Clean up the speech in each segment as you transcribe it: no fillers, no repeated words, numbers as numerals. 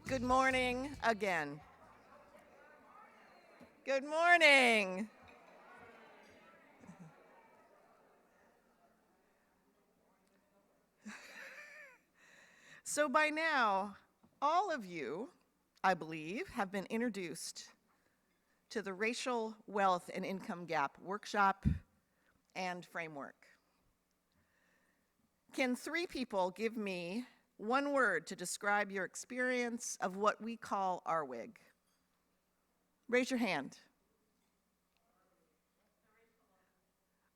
Good morning again. Good morning. So by now, all of you, I believe, have been introduced to the Racial Wealth and Income Gap Workshop and Framework. Can three people give me one word to describe your experience of what we call RWIG? Raise your hand.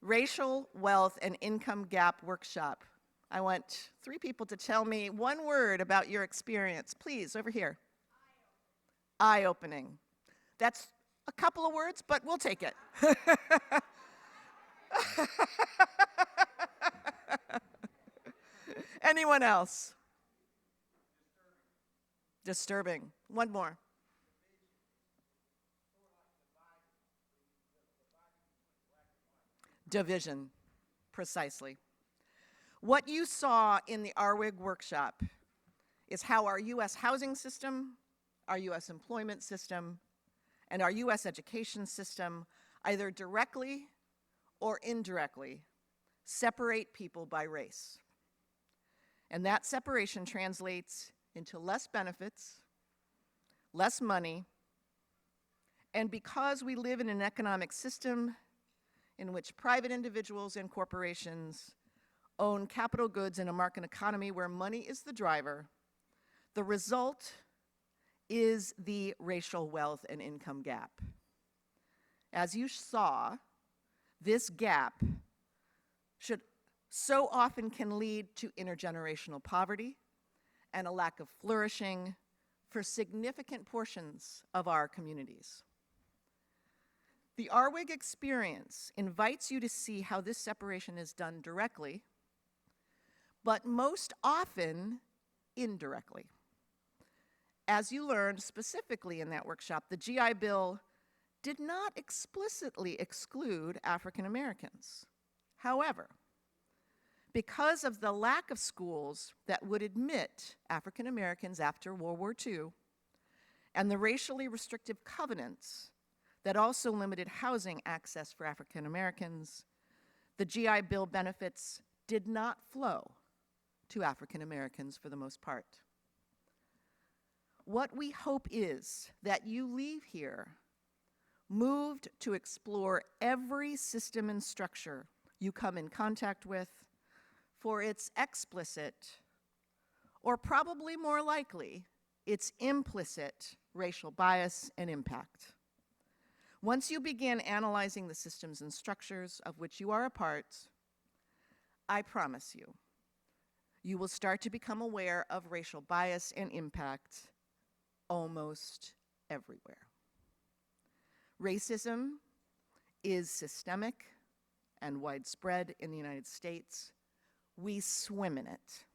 Racial Wealth and Income Gap Workshop. I want three people to tell me one word about your experience. Please, over here. Eye-opening. That's a couple of words, but we'll take it. Anyone else? Disturbing. One more. Division, precisely. What you saw in the RWIG workshop is how our U.S. housing system, our U.S. employment system, and our U.S. education system either directly or indirectly separate people by race. And that separation translates into less benefits, less money, and because we live in an economic system in which private individuals and corporations own capital goods in a market economy where money is the driver, the result is the racial wealth and income gap. As you saw, this gap so often can lead to intergenerational poverty and a lack of flourishing for significant portions of our communities. The RWIG experience invites you to see how this separation is done directly, but most often indirectly. As you learned specifically in that workshop, the GI Bill did not explicitly exclude African Americans. However, because of the lack of schools that would admit African Americans after World War II, and the racially restrictive covenants that also limited housing access for African Americans, the GI Bill benefits did not flow to African Americans for the most part. What we hope is that you leave here moved to explore every system and structure you come in contact with for its explicit, or probably more likely, its implicit racial bias and impact. Once you begin analyzing the systems and structures of which you are a part, I promise you, you will start to become aware of racial bias and impact almost everywhere. Racism is systemic and widespread in the United States. We swim in it.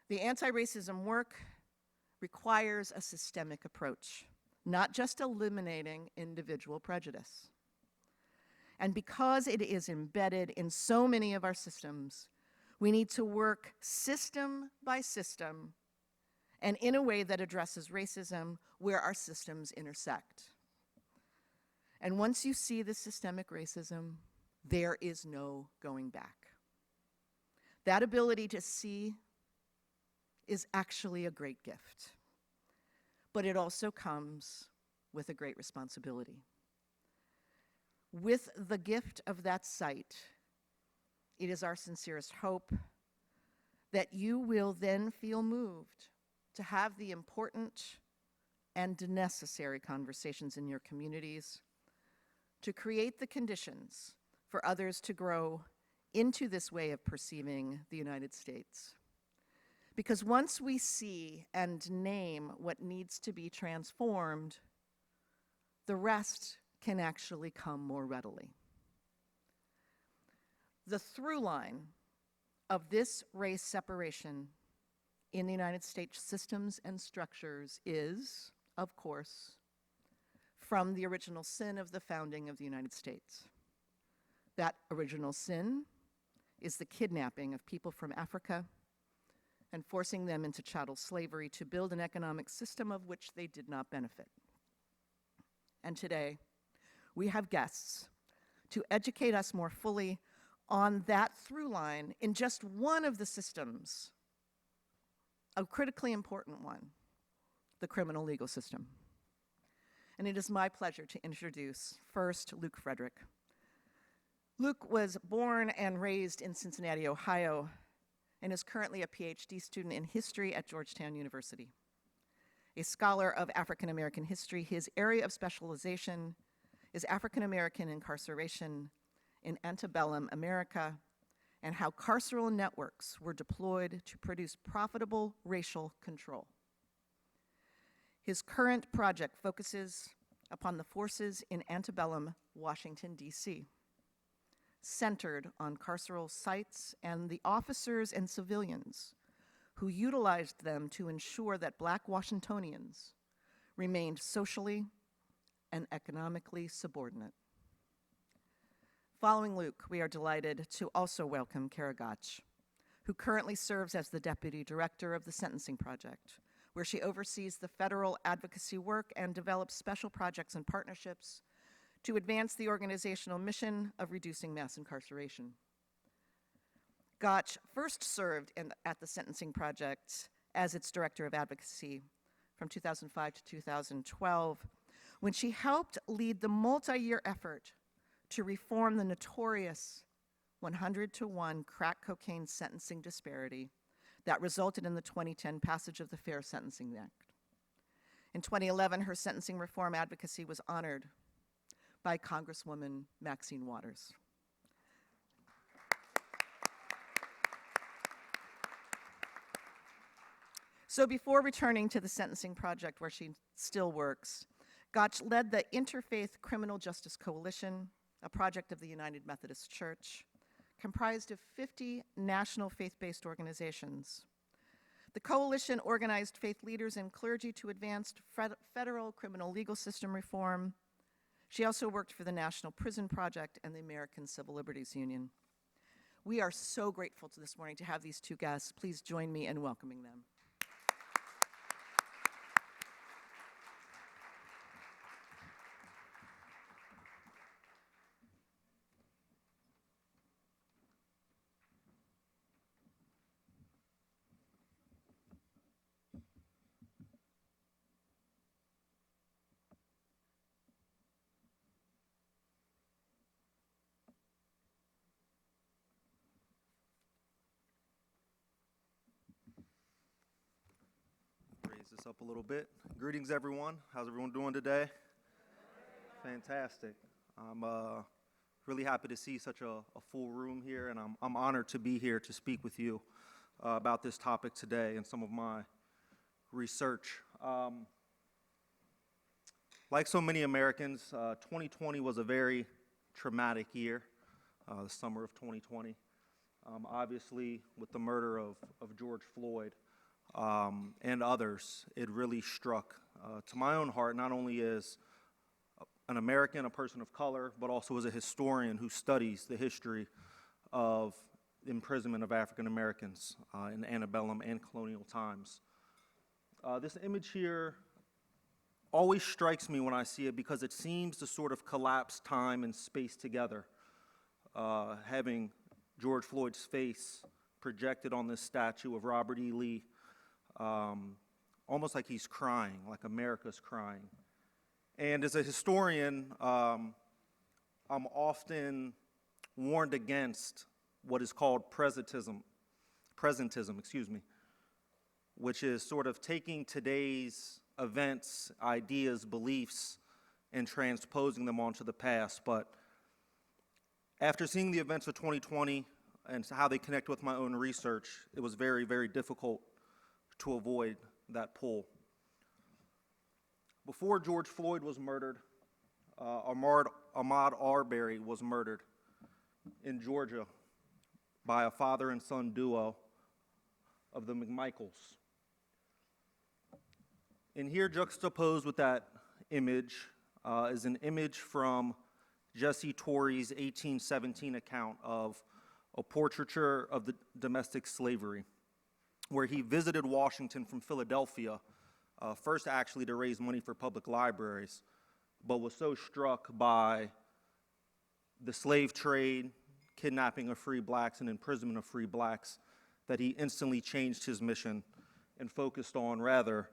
The anti-racism work requires a systemic approach, not just eliminating individual prejudice. And because it is embedded in so many of our systems, we need to work system by system and in a way that addresses racism where our systems intersect. And once you see the systemic racism, there is no going back. That ability to see is actually a great gift, but it also comes with a great responsibility. With the gift of that sight, it is our sincerest hope that you will then feel moved to have the important and necessary conversations in your communities to create the conditions for others to grow into this way of perceiving the United States. Because once we see and name what needs to be transformed, the rest can actually come more readily. The through line of this race separation in the United States systems and structures is, of course, from the original sin of the founding of the United States. That original sin is the kidnapping of people from Africa and forcing them into chattel slavery to build an economic system of which they did not benefit. And today, we have guests to educate us more fully on that through line in just one of the systems, a critically important one, the criminal legal system. And it is my pleasure to introduce first Luke Frederick. Luke was born and raised in Cincinnati, Ohio, and is currently a PhD student in history at Georgetown University. A scholar of African American history, his area of specialization is African American incarceration in antebellum America and how carceral networks were deployed to produce profitable racial control. His current project focuses upon the forces in antebellum Washington, D.C., centered on carceral sites and the officers and civilians who utilized them to ensure that Black Washingtonians remained socially and economically subordinate. Following Luke, we are delighted to also welcome Kara Gotsch, who currently serves as the Deputy Director of the Sentencing Project, where she oversees the federal advocacy work and develops special projects and partnerships to advance the organizational mission of reducing mass incarceration. Gotsch first served at the Sentencing Project as its Director of Advocacy from 2005 to 2012, when she helped lead the multi-year effort to reform the notorious 100-to-1 crack cocaine sentencing disparity that resulted in the 2010 passage of the Fair Sentencing Act. In 2011, her sentencing reform advocacy was honored by Congresswoman Maxine Waters. So before returning to the Sentencing Project, where she still works, Gotsch led the Interfaith Criminal Justice Coalition, a project of the United Methodist Church, comprised of 50 national faith-based organizations. The coalition organized faith leaders and clergy to advance federal criminal legal system reform. She also worked for the National Prison Project and the American Civil Liberties Union. We are so grateful this morning to have these two guests. Please join me in welcoming them. Raise this up a little bit. Greetings, everyone. How's everyone doing today? Fantastic. I'm really happy to see such a full room here, and I'm honored to be here to speak with you about this topic today and some of my research. Like so many Americans, 2020 was a very traumatic year, the summer of 2020. Obviously, with the murder of George Floyd, and others, it really struck to my own heart, not only as an American, a person of color, but also as a historian who studies the history of the imprisonment of African Americans in antebellum and colonial times. This image here always strikes me when I see it because it seems to sort of collapse time and space together, having George Floyd's face projected on this statue of Robert E. Lee, almost like he's crying, like America's crying. And as a historian, I'm often warned against what is called presentism, which is sort of taking today's events, ideas, beliefs, and transposing them onto the past. But after seeing the events of 2020 and how they connect with my own research, it was very, very difficult to avoid that pull. Before George Floyd was murdered, Ahmaud Arbery was murdered in Georgia by a father and son duo of the McMichaels. And here, juxtaposed with that image, is an image from Jesse Torrey's 1817 account of a portraiture of the domestic slavery. where he visited Washington from Philadelphia, first actually to raise money for public libraries, but was so struck by the slave trade, kidnapping of free blacks, and imprisonment of free blacks that he instantly changed his mission and focused on, rather,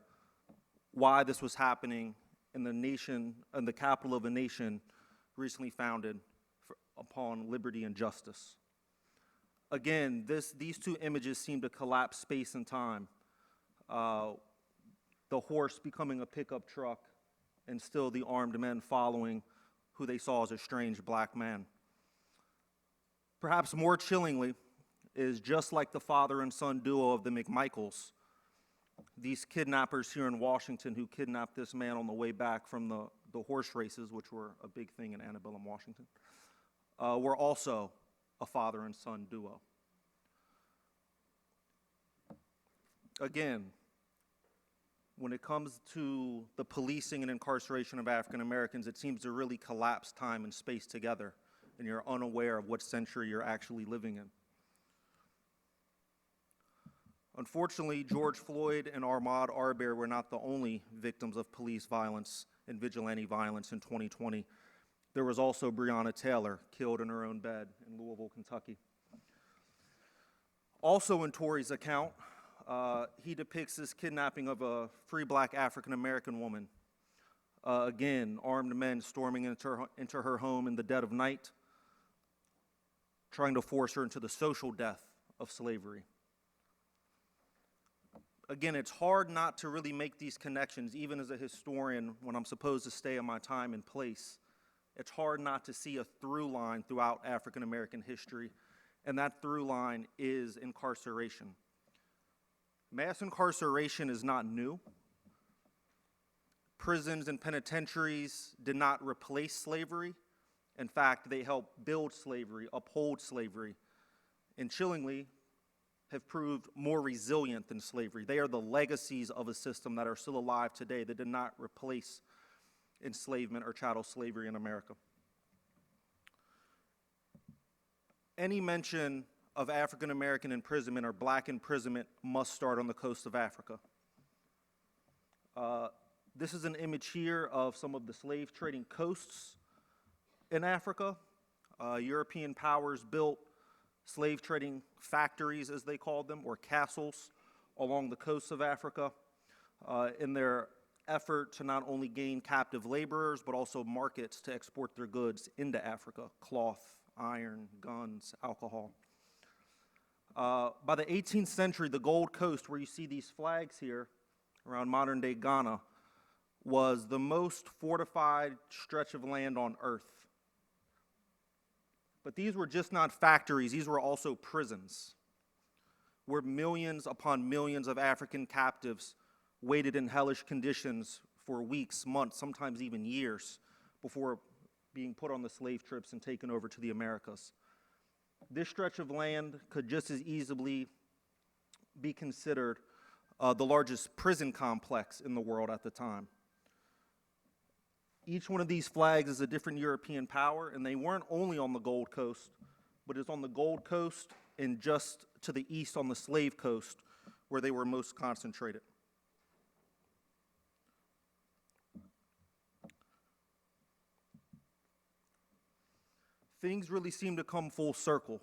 why this was happening in the nation, in the capital of a nation recently founded upon liberty and justice. Again, these two images seem to collapse space and time. The horse becoming a pickup truck, and still the armed men following who they saw as a strange black man. Perhaps more chillingly is, just like the father and son duo of the McMichaels, these kidnappers here in Washington who kidnapped this man on the way back from the horse races, which were a big thing in antebellum Washington, were also a father and son duo. Again, when it comes to the policing and incarceration of African Americans, it seems to really collapse time and space together, and you're unaware of what century you're actually living in. Unfortunately, George Floyd and Ahmaud Arbery were not the only victims of police violence and vigilante violence in 2020. There was also Breonna Taylor, killed in her own bed in Louisville, Kentucky. Also in Tory's account, he depicts this kidnapping of a free black African-American woman. Again, armed men storming into her home in the dead of night, trying to force her into the social death of slavery. Again, it's hard not to really make these connections, even as a historian, when I'm supposed to stay in my time and place. It's hard not to see a through line throughout African-American history, and that through line is incarceration. Mass incarceration is not new. Prisons and penitentiaries did not replace slavery. In fact, they helped build slavery, uphold slavery, and chillingly have proved more resilient than slavery. They are the legacies of a system that are still alive today that did not replace enslavement or chattel slavery in America. Any mention of African American imprisonment or black imprisonment must start on the coast of Africa. This is an image here of some of the slave trading coasts in Africa. European powers built slave trading factories, as they called them, or castles along the coasts of Africa in their effort to not only gain captive laborers, but also markets to export their goods into Africa: cloth, iron, guns, alcohol. By the 18th century, the Gold Coast, where you see these flags here around modern-day Ghana, was the most fortified stretch of land on earth. But these were just not factories, these were also prisons, where millions upon millions of African captives waited in hellish conditions for weeks, months, sometimes even years, before being put on the slave trips and taken over to the Americas. This stretch of land could just as easily be considered the largest prison complex in the world at the time. Each one of these flags is a different European power, and they weren't only on the Gold Coast, but it's on the Gold Coast and just to the east on the Slave Coast, where they were most concentrated. Things really seem to come full circle.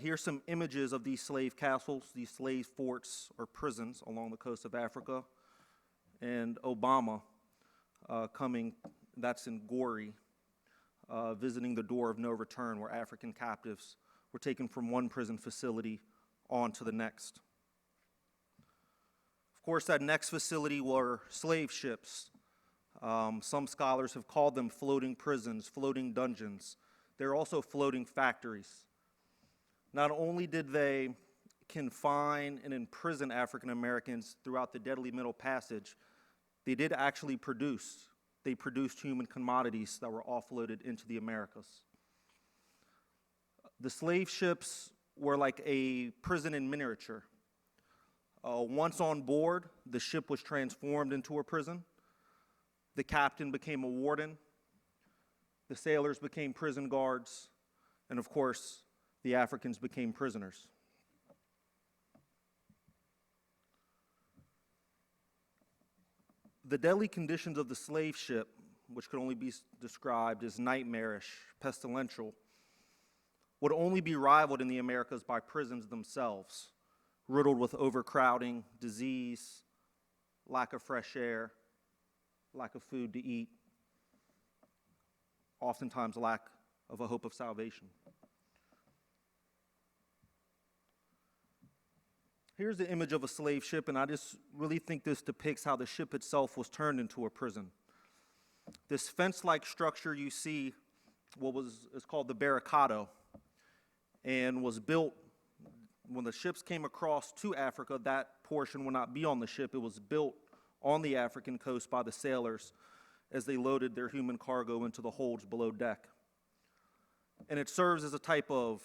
Here's some images of these slave castles, these slave forts or prisons along the coast of Africa, and Obama coming, that's in Gori, visiting the door of no return, where African captives were taken from one prison facility on to the next. Of course, that next facility were slave ships. Some scholars have called them floating prisons, floating dungeons. They're also floating factories. Not only did they confine and imprison African Americans throughout the deadly Middle Passage, they did actually produce. They produced human commodities that were offloaded into the Americas. The slave ships were like a prison in miniature. Once on board, the ship was transformed into a prison. The captain became a warden. The sailors became prison guards. And of course, the Africans became prisoners. The deadly conditions of the slave ship, which could only be described as nightmarish, pestilential, would only be rivaled in the Americas by prisons themselves, riddled with overcrowding, disease, lack of fresh air, lack of food to eat, oftentimes lack of a hope of salvation. Here's the image of a slave ship, and I just really think this depicts how the ship itself was turned into a prison. This fence-like structure you see, is called the barricado, and was built when the ships came across to Africa. That portion would not be on the ship. It was built on the African coast by the sailors as they loaded their human cargo into the holds below deck. And it serves as a type of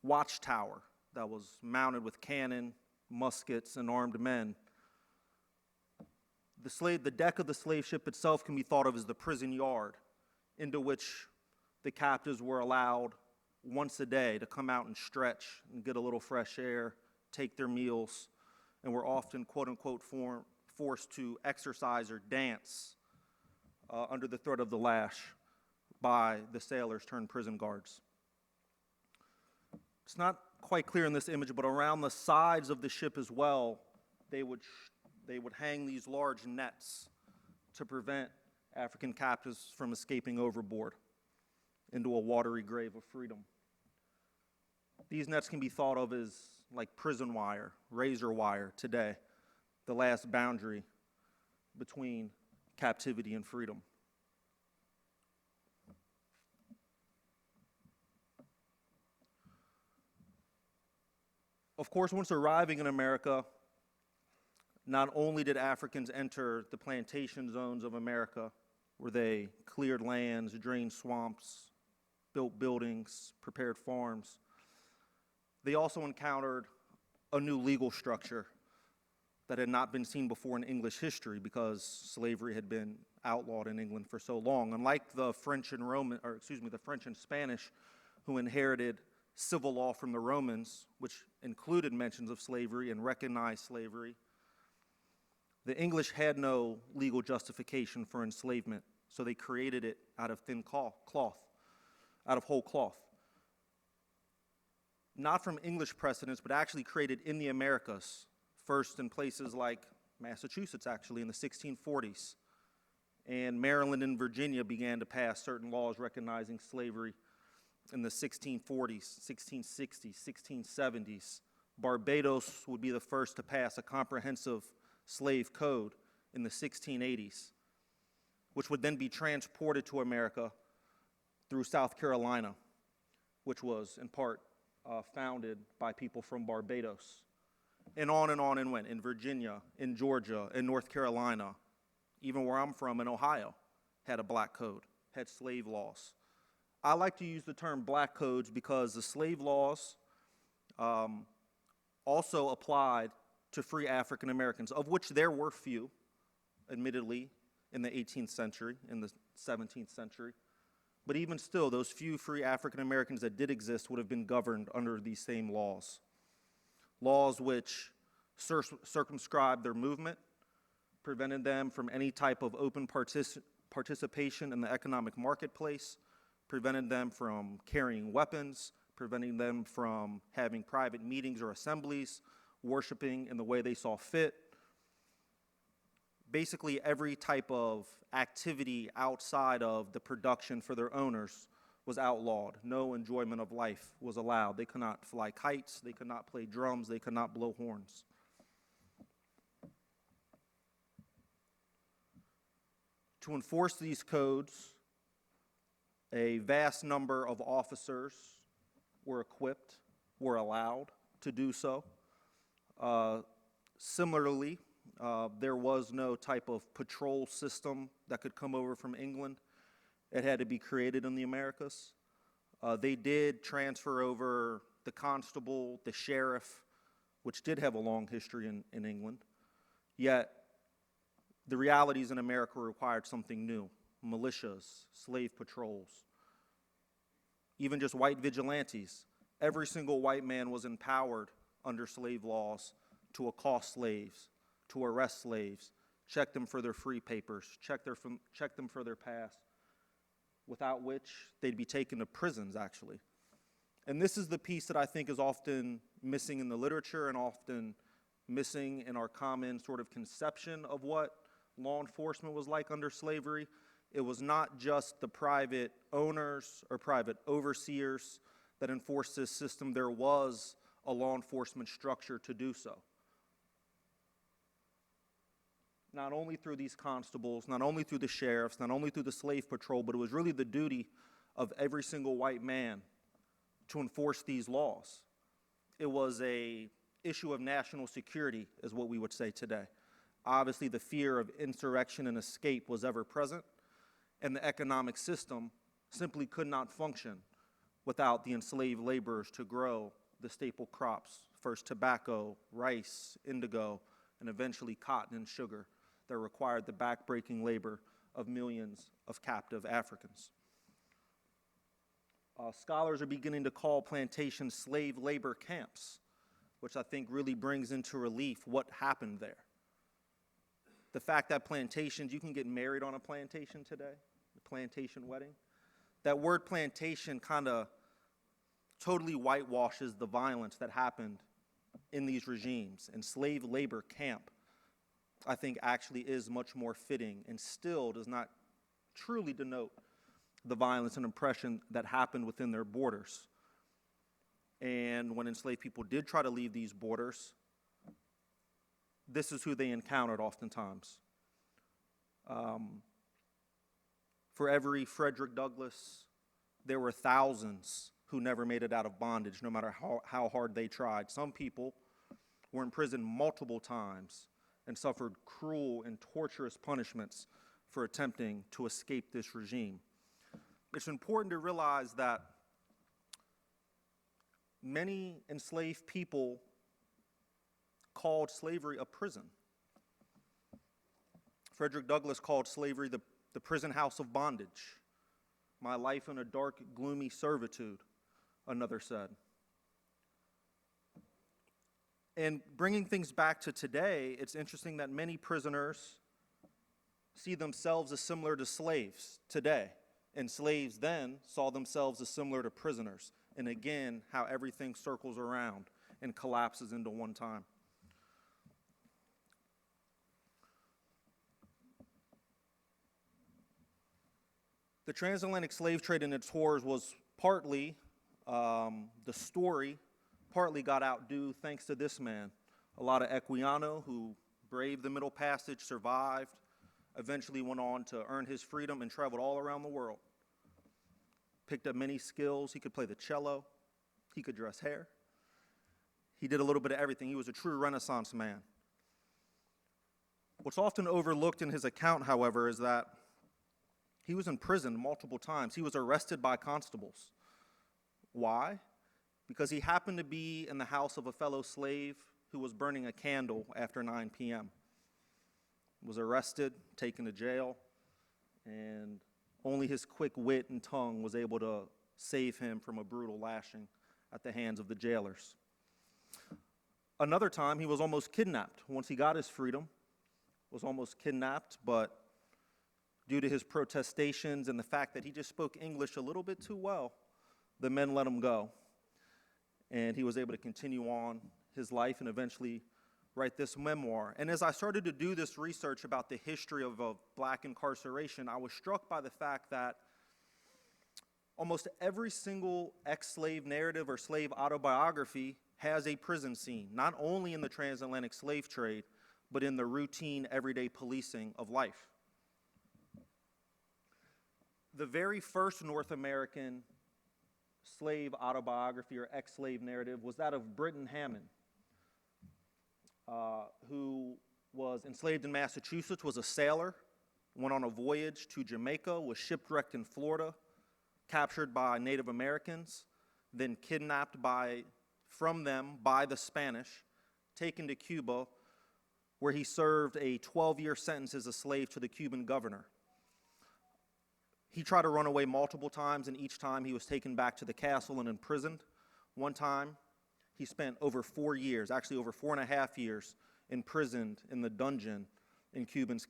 watchtower that was mounted with cannon, muskets, and armed men. The deck of the slave ship itself can be thought of as the prison yard, into which the captives were allowed once a day to come out and stretch and get a little fresh air, take their meals, and were often, quote unquote, forced to exercise or dance under the threat of the lash by the sailors turned prison guards. It's not quite clear in this image, but around the sides of the ship as well, they would hang these large nets to prevent African captives from escaping overboard into a watery grave of freedom. These nets can be thought of as like prison wire, razor wire today, the last boundary between captivity and freedom. Of course, once arriving in America, not only did Africans enter the plantation zones of America, where they cleared lands, drained swamps, built buildings, prepared farms, they also encountered a new legal structure that had not been seen before in English history because slavery had been outlawed in England for so long. Unlike the French and Spanish, who inherited civil law from the Romans, which included mentions of slavery and recognized slavery, the English had no legal justification for enslavement, so they created it out of thin cloth, out of whole cloth. Not from English precedents, but actually created in the Americas, first in places like Massachusetts, actually, in the 1640s. And Maryland and Virginia began to pass certain laws recognizing slavery in the 1640s, 1660s, 1670s. Barbados would be the first to pass a comprehensive slave code in the 1680s, which would then be transported to America through South Carolina, which was in part founded by people from Barbados. And on and went, in Virginia, in Georgia, in North Carolina, even where I'm from in Ohio, had a black code, had slave laws. I like to use the term black codes because the slave laws also applied to free African Americans, of which there were few, admittedly, in the 18th century, in the 17th century. But even still, those few free African Americans that did exist would have been governed under these same laws. Laws which circumscribed their movement, prevented them from any type of open participation in the economic marketplace, prevented them from carrying weapons, preventing them from having private meetings or assemblies, worshiping in the way they saw fit. Basically, every type of activity outside of the production for their owners was outlawed. No enjoyment of life was allowed. They could not fly kites, they could not play drums, they could not blow horns. To enforce these codes, a vast number of officers were equipped, were allowed to do so. Similarly, there was no type of patrol system that could come over from England. It had to be created in the Americas. They did transfer over the constable, the sheriff, which did have a long history in England. Yet, the realities in America required something new: militias, slave patrols, even just white vigilantes. Every single white man was empowered under slave laws to accost slaves, to arrest slaves, check them for their free papers, check them for their past, without which they'd be taken to prisons, actually. And this is the piece that I think is often missing in the literature and often missing in our common sort of conception of what law enforcement was like under slavery. It was not just the private owners or private overseers that enforced this system. There was a law enforcement structure to do so. Not only through these constables, not only through the sheriffs, not only through the slave patrol, but it was really the duty of every single white man to enforce these laws. It was an issue of national security, is what we would say today. Obviously, the fear of insurrection and escape was ever present, and the economic system simply could not function without the enslaved laborers to grow the staple crops, first tobacco, rice, indigo, and eventually cotton and sugar that required the backbreaking labor of millions of captive Africans. Scholars are beginning to call plantations slave labor camps, which I think really brings into relief what happened there. The fact that plantations, you can get married on a plantation today, a plantation wedding. That word plantation kind of totally whitewashes the violence that happened in these regimes. And slave labor camp, I think, actually is much more fitting and still does not truly denote the violence and oppression that happened within their borders. And when enslaved people did try to leave these borders, this is who they encountered oftentimes. For every Frederick Douglass, there were thousands who never made it out of bondage, no matter how hard they tried. Some people were imprisoned multiple times and suffered cruel and torturous punishments for attempting to escape this regime. It's important to realize that many enslaved people called slavery a prison. Frederick Douglass called slavery the prison house of bondage. My life in a dark, gloomy servitude, another said. And bringing things back to today, it's interesting that many prisoners see themselves as similar to slaves today. And slaves then saw themselves as similar to prisoners. And again, how everything circles around and collapses into one time. The transatlantic slave trade and its horrors was partly the story, partly got outdue thanks to this man, Olaudah Equiano, who braved the Middle Passage, survived, eventually went on to earn his freedom and traveled all around the world. Picked up many skills. He could play the cello. He could dress hair. He did a little bit of everything. He was a true Renaissance man. What's often overlooked in his account, however, is that he was in prison multiple times. He was arrested by constables. Why? Because he happened to be in the house of a fellow slave who was burning a candle after 9 p.m. Was arrested, taken to jail, and only his quick wit and tongue was able to save him from a brutal lashing at the hands of the jailers. Another time, he was almost kidnapped. Once he got his freedom, was almost kidnapped, but due to his protestations and the fact that he just spoke English a little bit too well, the men let him go. And he was able to continue on his life and eventually write this memoir. And as I started to do this research about the history of black incarceration, I was struck by the fact that almost every single ex-slave narrative or slave autobiography has a prison scene, not only in the transatlantic slave trade, but in the routine, everyday policing of life. The very first North American slave autobiography or ex-slave narrative was that of Britton Hammond, who was enslaved in Massachusetts, was a sailor, went on a voyage to Jamaica, was shipwrecked in Florida, captured by Native Americans, then kidnapped from them by the Spanish, taken to Cuba, where he served a 12-year sentence as a slave to the Cuban governor. He tried to run away multiple times, and each time he was taken back to the castle and imprisoned. One time, he spent over 4 years, actually over 4.5 years, imprisoned in the dungeon in Cuba's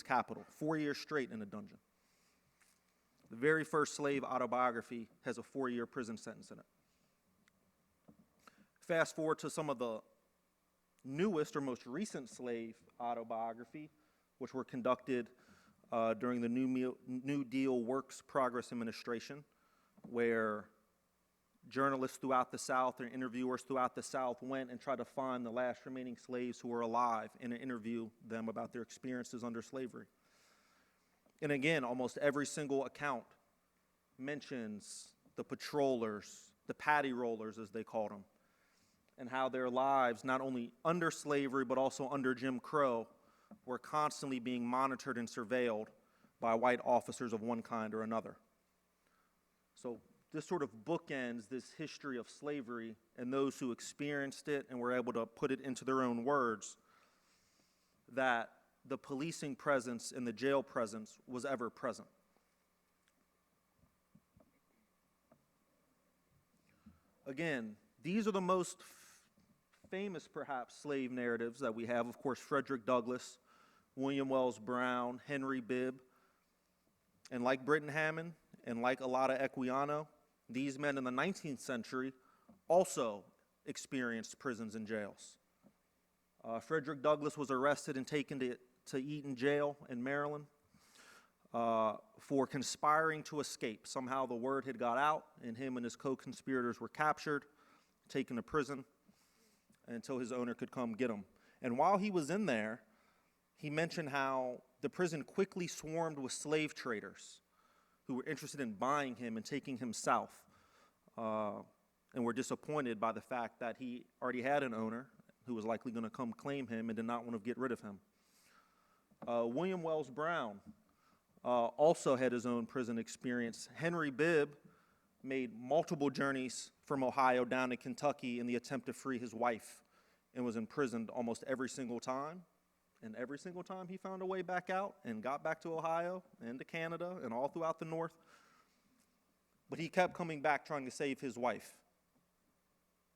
capital, 4 years straight in a dungeon. The very first slave autobiography has a 4-year prison sentence in it. Fast forward to some of the newest or most recent slave autobiography, which were conducted during the New Deal Works Progress Administration, where journalists throughout the South and interviewers throughout the South went and tried to find the last remaining slaves who were alive and interview them about their experiences under slavery. And again, almost every single account mentions the patrollers, the paddy rollers as they called them, and how their lives, not only under slavery but also under Jim Crow, were constantly being monitored and surveilled by white officers of one kind or another. So this sort of bookends this history of slavery and those who experienced it and were able to put it into their own words, that the policing presence and the jail presence was ever present. Again, these are the most famous, perhaps, slave narratives that we have. Of course, Frederick Douglass, William Wells Brown, Henry Bibb, and like Britton Hammond and like Alada Equiano, these men in the 19th century also experienced prisons and jails. Frederick Douglass was arrested and taken to Eaton Jail in Maryland for conspiring to escape. Somehow the word had got out, and him and his co-conspirators were captured, taken to prison until his owner could come get him. And while he was in there, he mentioned how the prison quickly swarmed with slave traders who were interested in buying him and taking him south, and were disappointed by the fact that he already had an owner who was likely going to come claim him and did not want to get rid of him. William Wells Brown also had his own prison experience. Henry Bibb made multiple journeys from Ohio down to Kentucky in the attempt to free his wife and was imprisoned almost every single time. And every single time he found a way back out and got back to Ohio and to Canada and all throughout the North. But he kept coming back trying to save his wife.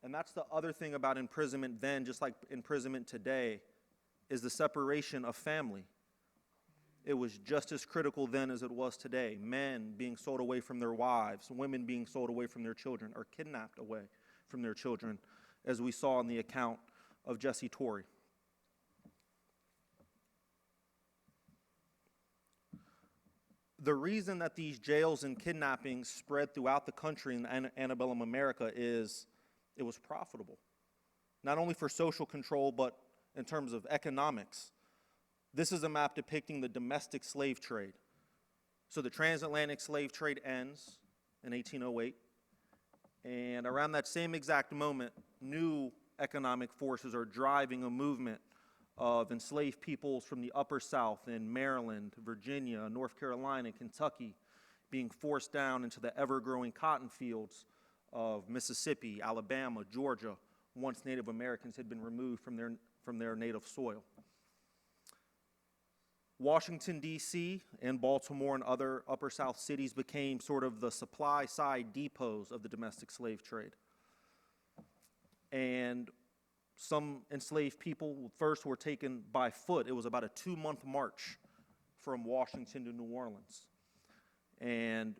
And that's the other thing about imprisonment then, just like imprisonment today, is the separation of family. It was just as critical then as it was today. Men being sold away from their wives, women being sold away from their children, or kidnapped away from their children, as we saw in the account of Jesse Torrey. The reason that these jails and kidnappings spread throughout the country in antebellum America is it was profitable, not only for social control, but in terms of economics. This is a map depicting the domestic slave trade. So the transatlantic slave trade ends in 1808, and around that same exact moment, new economic forces are driving a movement of enslaved peoples from the Upper South in Maryland, Virginia, North Carolina, Kentucky, being forced down into the ever-growing cotton fields of Mississippi, Alabama, Georgia, once Native Americans had been removed from their native soil. Washington, D.C., and Baltimore and other Upper South cities became sort of the supply-side depots of the domestic slave trade. And some enslaved people first were taken by foot. It was about a 2-month march from Washington to New Orleans. And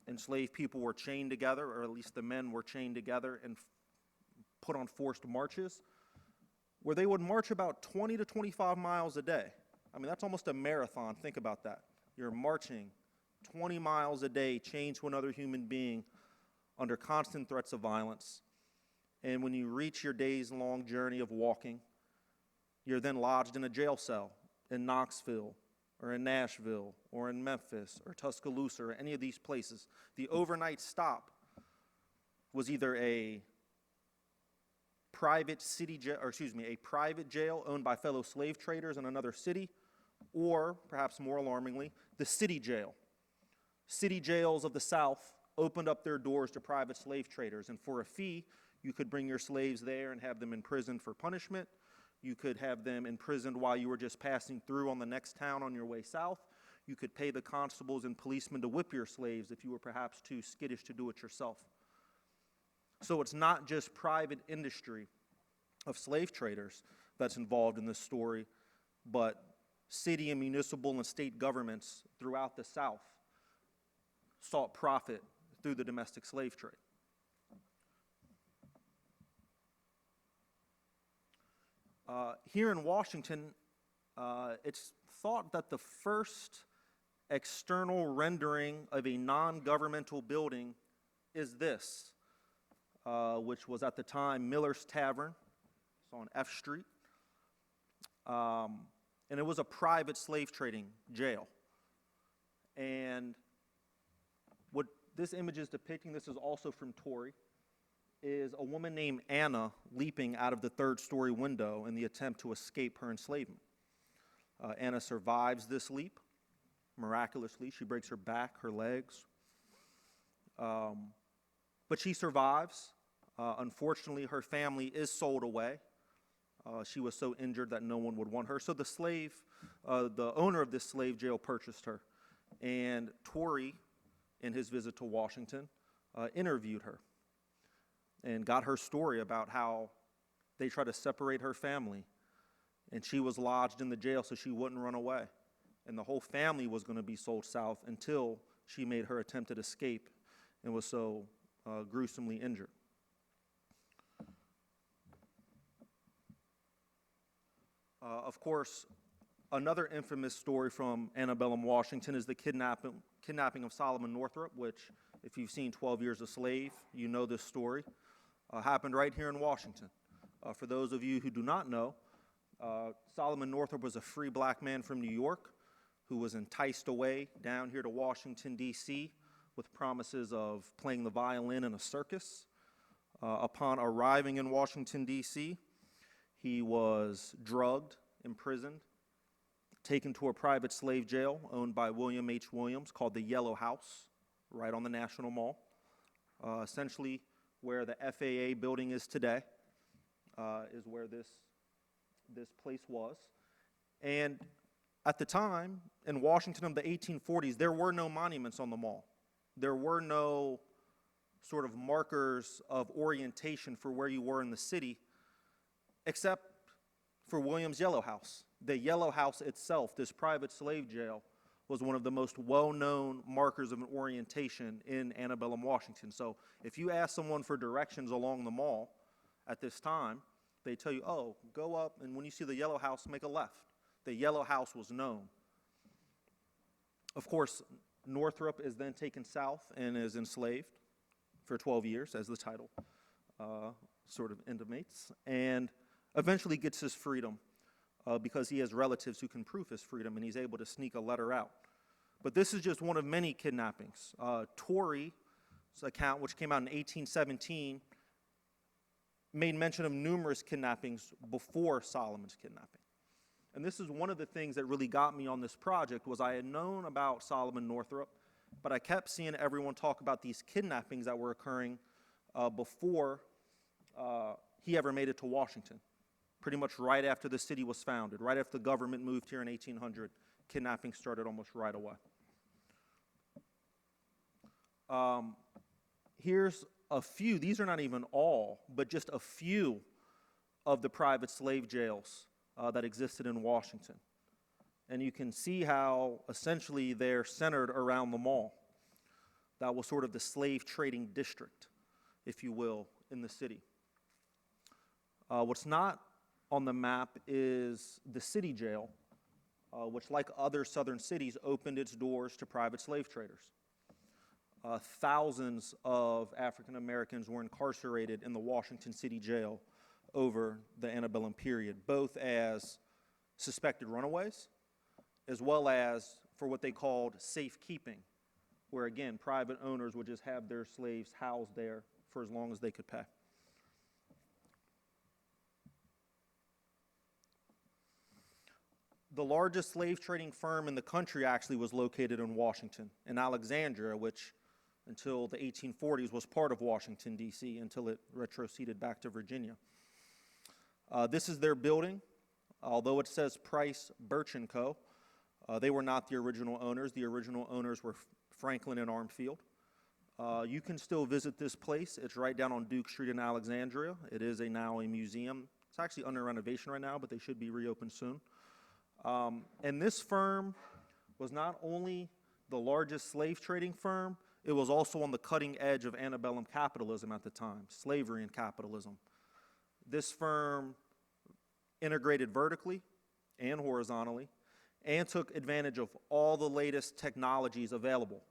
enslaved people were chained together, or at least the men were chained together and put on forced marches, where they would march about 20 to 25 miles a day. I mean, that's almost a marathon. Think about that. You're marching 20 miles a day, chained to another human being under constant threats of violence. And when you reach your days-long journey of walking, you're then lodged in a jail cell in Knoxville or in Nashville or in Memphis or Tuscaloosa or any of these places. The overnight stop was either a private private jail owned by fellow slave traders in another city, or perhaps more alarmingly, the city jail. City jails of the South opened up their doors to private slave traders, and for a fee, you could bring your slaves there and have them imprisoned for punishment. You could have them imprisoned while you were just passing through on the next town on your way south. You could pay the constables and policemen to whip your slaves if you were perhaps too skittish to do it yourself. So it's not just private industry of slave traders that's involved in this story, but city and municipal and state governments throughout the South sought profit through the domestic slave trade. Here in Washington, it's thought that the first external rendering of a non-governmental building is this, which was at the time Miller's Tavern. It's on F Street. And it was a private slave trading jail. And what this image is depicting, this is also from Torrey, is a woman named Anna leaping out of the third-story window in the attempt to escape her enslavement. Anna survives this leap, miraculously. She breaks her back, her legs. But she survives. Unfortunately, her family is sold away. She was so injured that no one would want her. So the owner of this slave jail purchased her. And Torrey, in his visit to Washington, interviewed her and got her story about how they tried to separate her family. And she was lodged in the jail so she wouldn't run away. And the whole family was going to be sold south until she made her attempted escape and was so gruesomely injured. Of course, another infamous story from antebellum Washington is the kidnapping of Solomon Northrup, which, if you've seen 12 Years a Slave, you know this story. Happened right here in Washington. For those of you who do not know, Solomon Northrup was a free black man from New York who was enticed away down here to Washington, D.C. with promises of playing the violin in a circus. Upon arriving in Washington, D.C., he was drugged, imprisoned, taken to a private slave jail owned by William H. Williams called the Yellow House, right on the National Mall, essentially where the FAA building is today, is where this place was. And at the time, in Washington of the 1840s, there were no monuments on the mall. There were no sort of markers of orientation for where you were in the city, except for Williams' Yellow House. The Yellow House itself, this private slave jail, was one of the most well-known markers of an orientation in antebellum Washington. So if you ask someone for directions along the mall at this time, they tell you, oh, go up, and when you see the Yellow House, make a left. The Yellow House was known. Of course, Northrup is then taken south and is enslaved for 12 years, as the title sort of intimates, and eventually gets his freedom because he has relatives who can prove his freedom, and he's able to sneak a letter out. But this is just one of many kidnappings. Torrey's account, which came out in 1817, made mention of numerous kidnappings before Solomon's kidnapping. And this is one of the things that really got me on this project, was I had known about Solomon Northrup, but I kept seeing everyone talk about these kidnappings that were occurring before he ever made it to Washington. Pretty much right after the city was founded, right after the government moved here in 1800, kidnapping started almost right away. Here's a few, these are not even all, but just a few of the private slave jails that existed in Washington. And you can see how essentially they're centered around the mall. That was sort of the slave trading district, if you will, in the city. What's not on the map is the city jail, which, like other southern cities, opened its doors to private slave traders. Thousands of African Americans were incarcerated in the Washington City Jail over the antebellum period, both as suspected runaways, as well as for what they called safekeeping, where, again, private owners would just have their slaves housed there for as long as they could pay. The largest slave trading firm in the country actually was located in Washington, in Alexandria, which until the 1840s was part of Washington, D.C., until it retroceded back to Virginia. This is their building. Although it says Price, Birch & Co., they were not the original owners. The original owners were Franklin and Armfield. You can still visit this place. It's right down on Duke Street in Alexandria. It is now a museum. It's actually under renovation right now, but they should be reopened soon. And this firm was not only the largest slave trading firm, it was also on the cutting edge of antebellum capitalism at the time, slavery and capitalism. This firm integrated vertically and horizontally and took advantage of all the latest technologies available,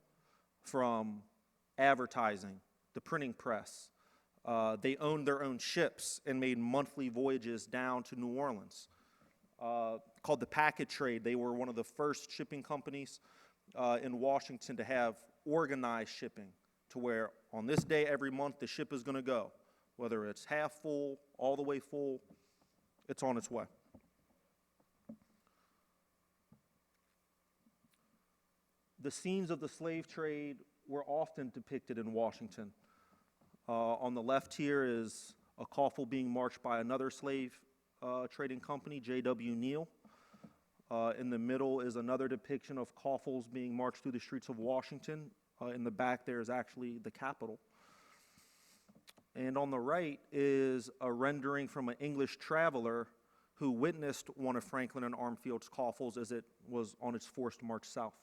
from advertising, the printing press. They owned their own ships and made monthly voyages down to New Orleans. Called the packet trade. They were one of the first shipping companies in Washington to have organized shipping, to where on this day every month the ship is going to go. Whether it's half full, all the way full, it's on its way. The scenes of the slave trade were often depicted in Washington. On the left here is a coffle being marched by another slave trading company, J.W. Neal. In the middle is another depiction of coffles being marched through the streets of Washington. In the back there is actually the Capitol. And on the right is a rendering from an English traveler who witnessed one of Franklin and Armfield's coffles as it was on its forced march south.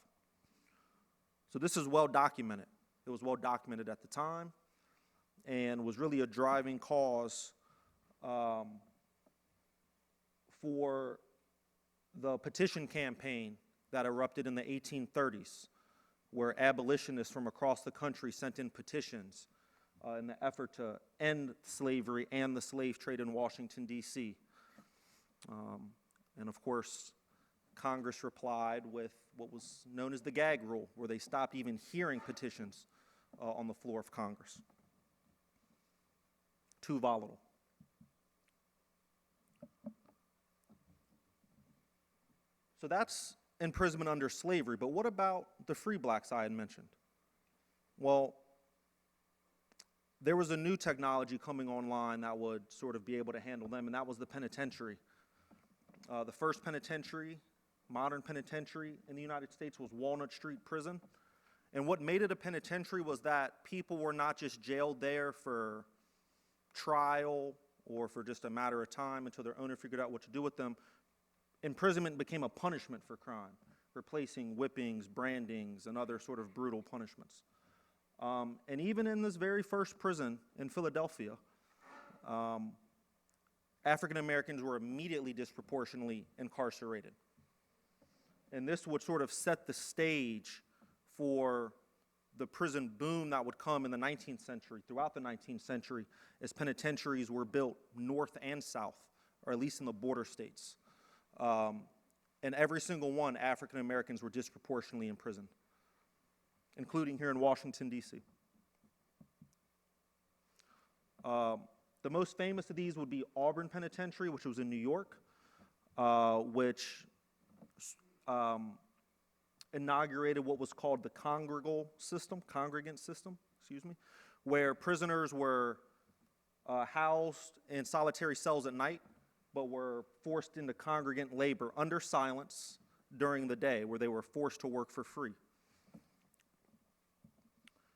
So this is well documented. It was well documented at the time and was really a driving cause for the petition campaign that erupted in the 1830s, where abolitionists from across the country sent in petitions in the effort to end slavery and the slave trade in Washington, D.C. And of course, Congress replied with what was known as the gag rule, where they stopped even hearing petitions on the floor of Congress. Too volatile. So that's imprisonment under slavery, but what about the free blacks I had mentioned? Well, there was a new technology coming online that would sort of be able to handle them, and that was the penitentiary. The first penitentiary, modern penitentiary in the United States, was Walnut Street Prison. And what made it a penitentiary was that people were not just jailed there for trial or for just a matter of time until their owner figured out what to do with them. Imprisonment became a punishment for crime, replacing whippings, brandings, and other sort of brutal punishments. And even in this very first prison in Philadelphia, African Americans were immediately disproportionately incarcerated. And this would sort of set the stage for the prison boom that would come in the 19th century, throughout the 19th century, as penitentiaries were built north and south, or at least in the border states. And every single one, African Americans were disproportionately imprisoned, including here in Washington, D.C. The most famous of these would be Auburn Penitentiary, which was in New York, which inaugurated what was called the congregant system, where prisoners were housed in solitary cells at night, but were forced into congregant labor under silence during the day, where they were forced to work for free.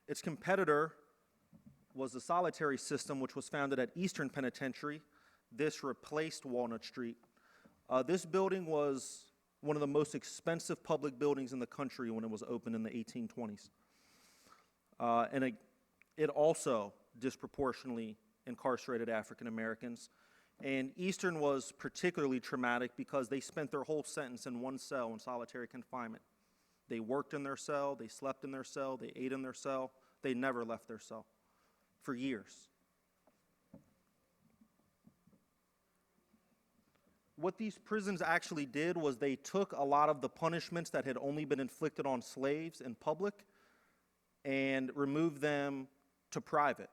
Its competitor was the solitary system, which was founded at Eastern Penitentiary. This replaced Walnut Street. This building was one of the most expensive public buildings in the country when it was opened in the 1820s. And it also disproportionately incarcerated African Americans. And Eastern was particularly traumatic because they spent their whole sentence in one cell in solitary confinement. They worked in their cell, they slept in their cell, they ate in their cell. They never left their cell for years. What these prisons actually did was they took a lot of the punishments that had only been inflicted on slaves in public and removed them to private.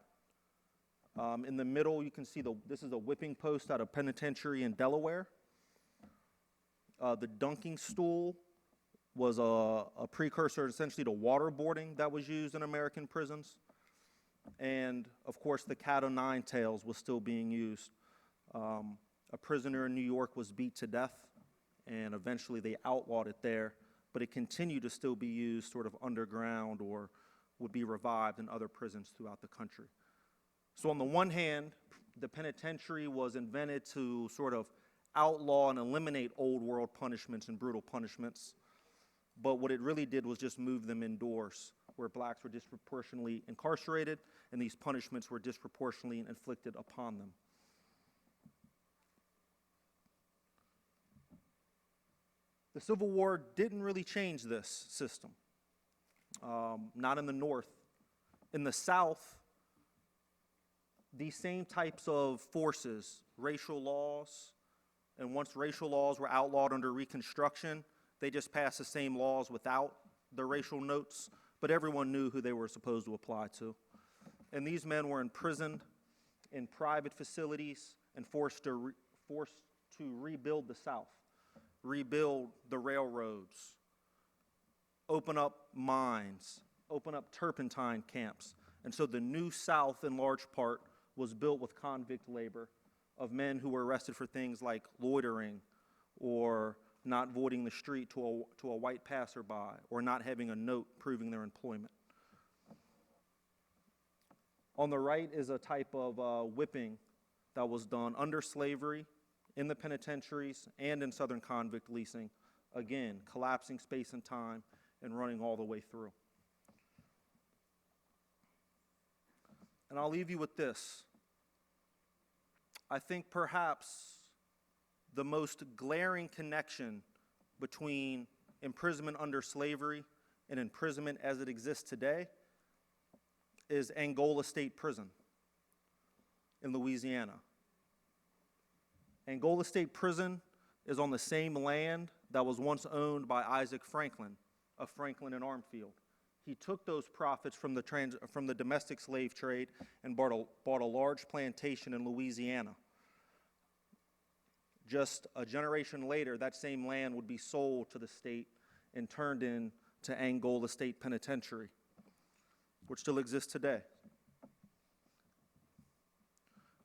In the middle, you can see this is a whipping post at a penitentiary in Delaware. The dunking stool was a precursor essentially to waterboarding that was used in American prisons. And of course, the cat o' nine tails was still being used. A prisoner in New York was beat to death, and eventually they outlawed it there, but it continued to still be used sort of underground or would be revived in other prisons throughout the country. So on the one hand, the penitentiary was invented to sort of outlaw and eliminate old world punishments and brutal punishments, but what it really did was just move them indoors, where blacks were disproportionately incarcerated and these punishments were disproportionately inflicted upon them. The Civil War didn't really change this system, not in the North. In the South, these same types of forces, racial laws, and once racial laws were outlawed under Reconstruction, they just passed the same laws without the racial notes, but everyone knew who they were supposed to apply to. And these men were imprisoned in private facilities and forced to rebuild the South, rebuild the railroads, open up mines, open up turpentine camps. And so the New South, in large part, was built with convict labor of men who were arrested for things like loitering or not voiding the street to a white passerby or not having a note proving their employment. On the right is a type of whipping that was done under slavery in the penitentiaries and in Southern convict leasing, again, collapsing space and time and running all the way through. And I'll leave you with this. I think perhaps the most glaring connection between imprisonment under slavery and imprisonment as it exists today is Angola State Prison in Louisiana. Angola State Prison is on the same land that was once owned by Isaac Franklin of Franklin and Armfield. He took those profits from the domestic slave trade and bought a large plantation in Louisiana. Just a generation later, that same land would be sold to the state and turned into Angola State Penitentiary, which still exists today,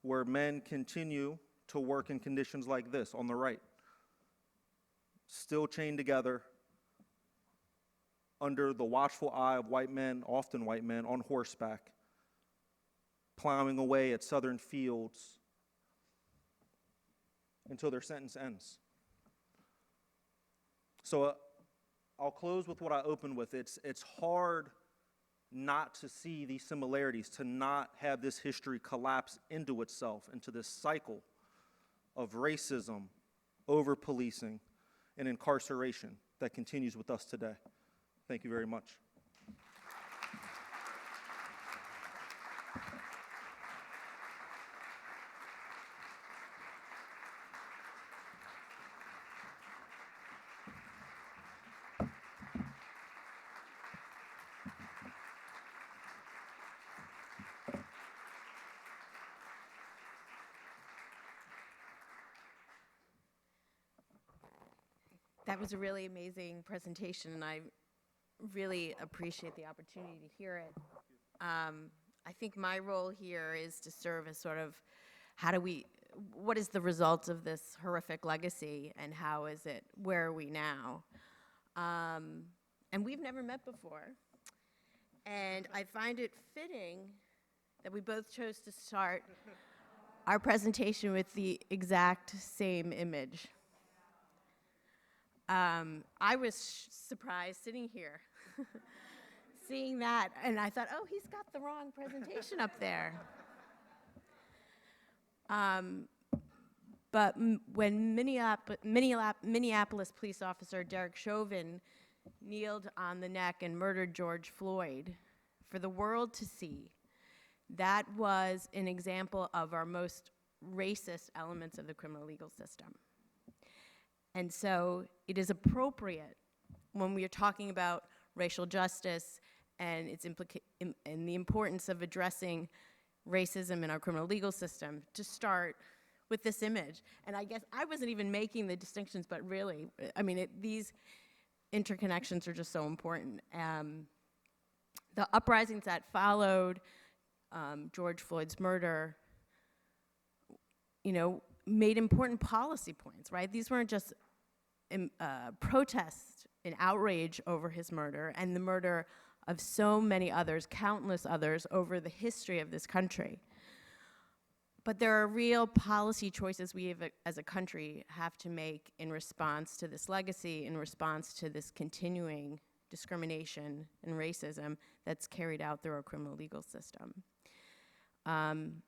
where men continue to work in conditions like this on the right, still chained together under the watchful eye of white men, often white men, on horseback, plowing away at southern fields until their sentence ends. So I'll close with what I opened with. It's hard not to see these similarities, to not have this history collapse into itself, into this cycle of racism, over-policing, and incarceration that continues with us today. Thank you very much. That was a really amazing presentation, and I really appreciate the opportunity to hear it. I think my role here is to serve as sort of what is the result of this horrific legacy, and how is it, where are we now? And we've never met before. And I find it fitting that we both chose to start our presentation with the exact same image. I was surprised sitting here, seeing that, and I thought, oh, he's got the wrong presentation up there. But when Minneapolis police officer Derek Chauvin kneeled on the neck and murdered George Floyd for the world to see, that was an example of our most racist elements of the criminal legal system. And so it is appropriate when we are talking about racial justice and its and the importance of addressing racism in our criminal legal system to start with this image. And I guess I wasn't even making the distinctions, but really, I mean, these interconnections are just so important. The uprisings that followed George Floyd's murder, made important policy points, right? These weren't just protests and outrage over his murder and the murder of so many others, countless others, over the history of this country. But there are real policy choices we have, as a country, have to make in response to this legacy, in response to this continuing discrimination and racism that's carried out through our criminal legal system. And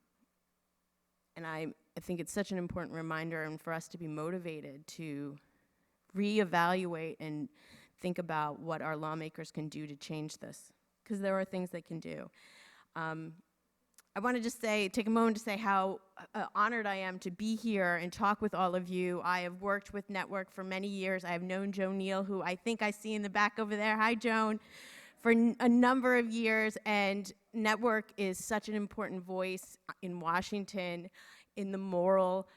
I think it's such an important reminder, and for us to be motivated to reevaluate and think about what our lawmakers can do to change this, because there are things they can do. I want to just take a moment to say how honored I am to be here and talk with all of you. I have worked with Network for many years. I have known Joan Neal, who I think I see in the back over there. Hi, Joan. For a number of years, and Network is such an important voice in Washington in the moral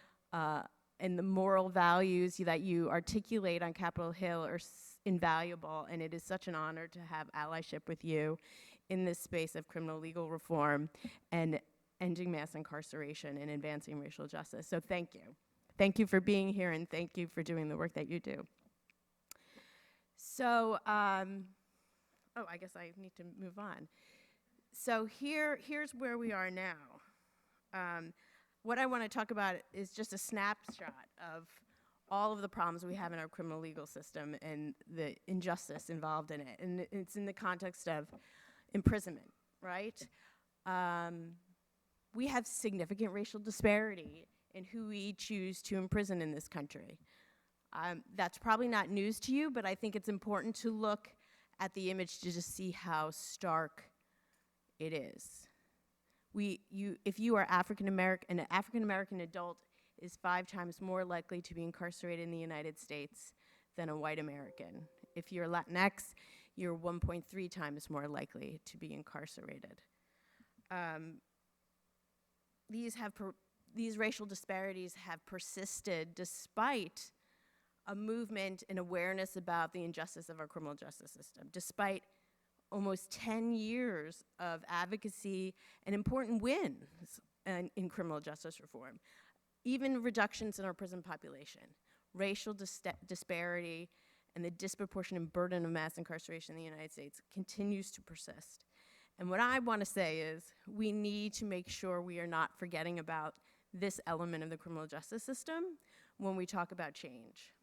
values that you articulate on Capitol Hill are invaluable, and it is such an honor to have allyship with you in this space of criminal legal reform and ending mass incarceration and advancing racial justice. So thank you. Thank you for being here, and thank you for doing the work that you do. So, I guess I need to move on. So here's where we are now. What I want to talk about is just a snapshot of all of the problems we have in our criminal legal system and the injustice involved in it. And it's in the context of imprisonment, right? We have significant racial disparity in who we choose to imprison in this country. That's probably not news to you, but I think it's important to look at the image to just see how stark it is. If you are African American, an African American adult is 5 times more likely to be incarcerated in the United States than a white American. If you're Latinx, you're 1.3 times more likely to be incarcerated. These racial disparities have persisted despite a movement and awareness about the injustice of our criminal justice system, despite almost 10 years of advocacy and important wins in criminal justice reform. Even reductions in our prison population, racial disparity, and the disproportionate burden of mass incarceration in the United States continues to persist. And what I want to say is we need to make sure we are not forgetting about this element of the criminal justice system when we talk about change,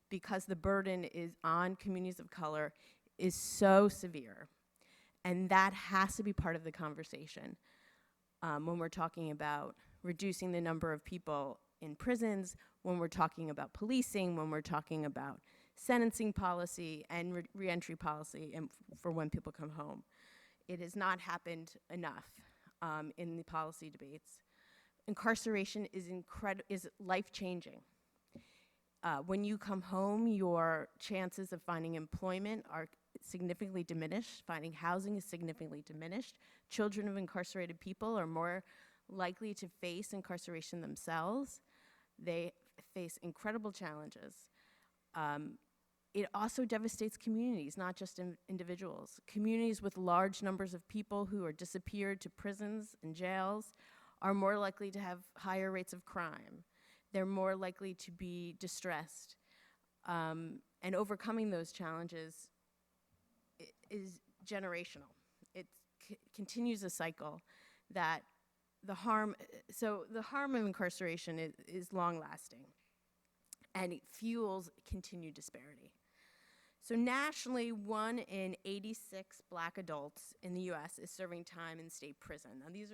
because the burden is on communities of color is so severe, and that has to be part of the conversation when we're talking about reducing the number of people in prisons, when we're talking about policing, when we're talking about sentencing policy and reentry policy and for when people come home. It has not happened enough in the policy debates. Incarceration is life-changing. When you come home, your chances of finding employment are significantly diminished. Finding housing is significantly diminished. Children of incarcerated people are more likely to face incarceration themselves. They face incredible challenges. It also devastates communities, not just individuals. Communities with large numbers of people who are disappeared to prisons and jails are more likely to have higher rates of crime. They're more likely to be distressed. And overcoming those challenges is generational. It continues a cycle that the harm of incarceration is long-lasting, and it fuels continued disparity. So nationally, 1 in 86 Black adults in the U.S. is serving time in state prison. Now these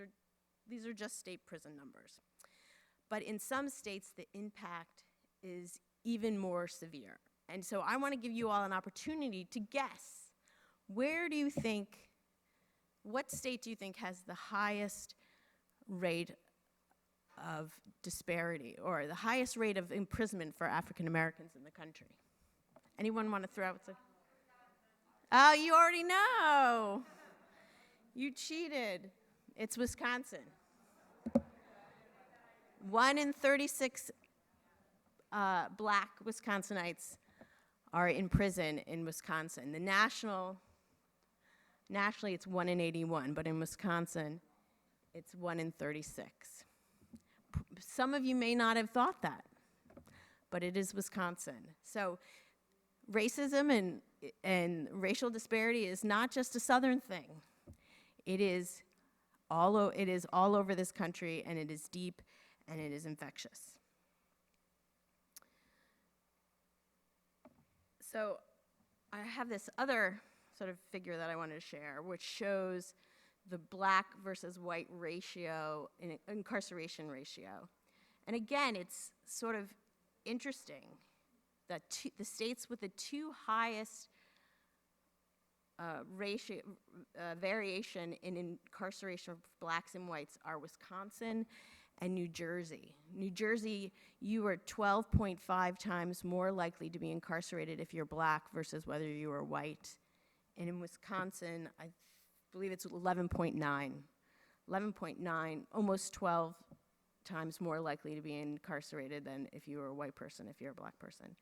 are just state prison numbers. But in some states, the impact is even more severe. And so I want to give you all an opportunity to guess, what state do you think has the highest rate of disparity, or the highest rate of imprisonment for African Americans in the country? Anyone want to throw out? Oh, you already know. You cheated. It's Wisconsin. 1 in 36 Black Wisconsinites are in prison in Wisconsin. Nationally, it's 1 in 81, but in Wisconsin, it's 1 in 36. Some of you may not have thought that, but it is Wisconsin. So racism and racial disparity is not just a Southern thing. It is it is all over this country, and it is deep, and it is infectious. So I have this other sort of figure that I wanted to share, which shows the black versus white ratio, incarceration ratio. And again, it's sort of interesting that the states with the two highest variation in incarceration of blacks and whites are Wisconsin and New Jersey. New Jersey, you are 12.5 times more likely to be incarcerated if you're black versus whether you are white. And in Wisconsin, I believe it's 11.9. 11.9, almost 12 times more likely to be incarcerated than if you were a white person, if you're a black person.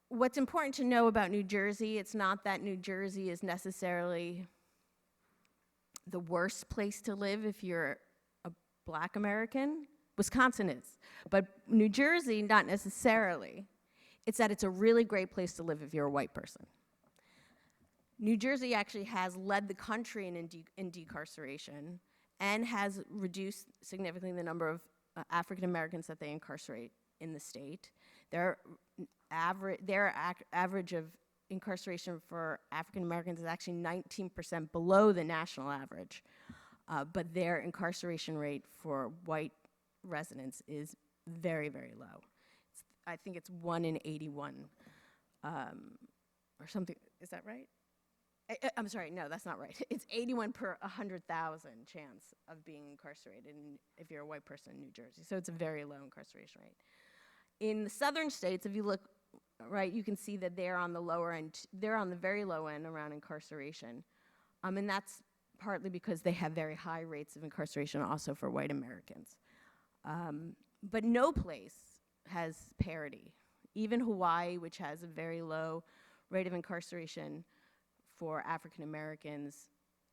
What's important to know about New Jersey, it's not that New Jersey is necessarily the worst place to live if you're a black American. Wisconsin is, but New Jersey, not necessarily. It's that it's a really great place to live if you're a white person. New Jersey actually has led the country in decarceration and has reduced significantly the number of African Americans that they incarcerate in the state. Their average of incarceration for African Americans is actually 19% below the national average, but their incarceration rate for white residents is very, very low. I think it's 1 in 81, or something. Is that right? I'm sorry, no, that's not right. It's 81 per 100,000 chance of being incarcerated if you're a white person in New Jersey. So it's a very low incarceration rate. In the southern states, if you look, right, you can see that they're on the lower end. They're on the very low end around incarceration. And that's partly because they have very high rates of incarceration also for white Americans. But no place has parity. Even Hawaii, which has a very low rate of incarceration for African Americans,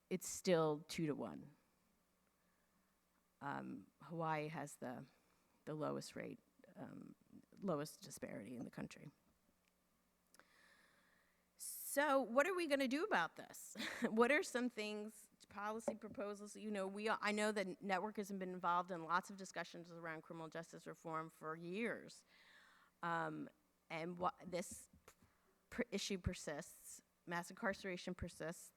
it's still 2 to 1. Hawaii has the lowest rate, lowest disparity in the country. So what are we going to do about this? What are some things, policy proposals? You know, I know that Network has been involved in lots of discussions around criminal justice reform for years. And this issue persists, mass incarceration persists,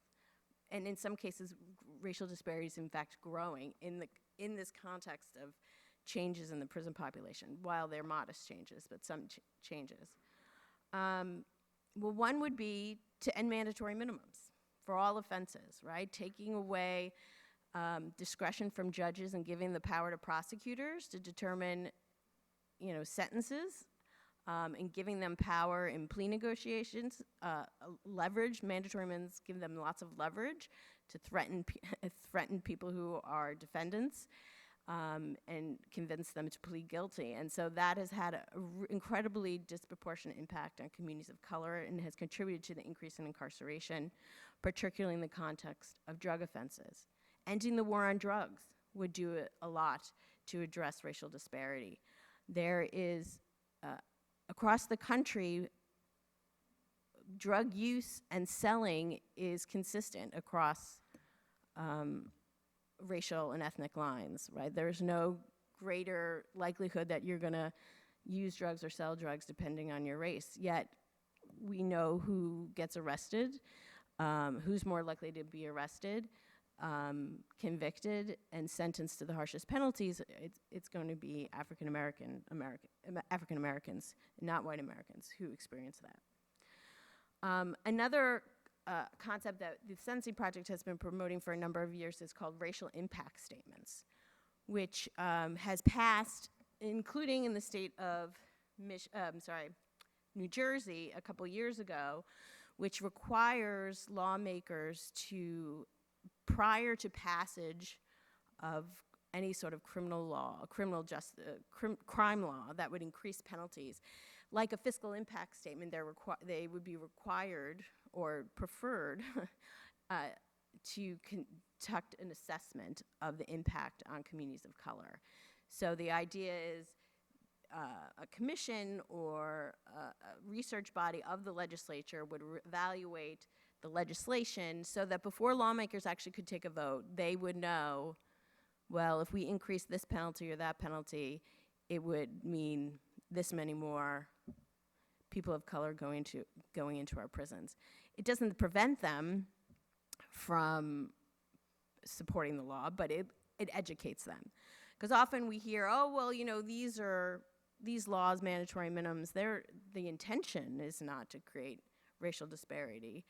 and in some cases, racial disparities in fact growing in this context of changes in the prison population, while they're modest changes, but some changes. Well, one would be to end mandatory minimums for all offenses, right? Taking away discretion from judges and giving the power to prosecutors to determine, you know, sentences, and giving them power in plea negotiations, leverage. Mandatory minimums give them lots of leverage to threaten people who are defendants, and convince them to plead guilty. And so that has had an incredibly disproportionate impact on communities of color and has contributed to the increase in incarceration, particularly in the context of drug offenses. Ending the war on drugs would do a lot to address racial disparity. There is, across the country, drug use and selling is consistent across racial and ethnic lines, right? There's no greater likelihood that you're gonna use drugs or sell drugs depending on your race, yet we know who gets arrested, who's more likely to be arrested, convicted, and sentenced to the harshest penalties. It's going to be African Americans, not white Americans, who experience that. Another concept that the Sentencing Project has been promoting for a number of years is called racial impact statements, which has passed, including in the state of New Jersey a couple years ago, which requires lawmakers to, prior to passage of any sort of criminal law, crime law that would increase penalties, like a fiscal impact statement, they would be required or preferred to conduct an assessment of the impact on communities of color. So the idea is a commission or a research body of the legislature would evaluate the legislation so that before lawmakers actually could take a vote, they would know, well, if we increase this penalty or that penalty, it would mean this many more people of color going into our prisons. It doesn't prevent them from supporting the law, but it educates them. Because often we hear, oh, well, you know, these laws, mandatory minimums, the intention is not to create racial disparity,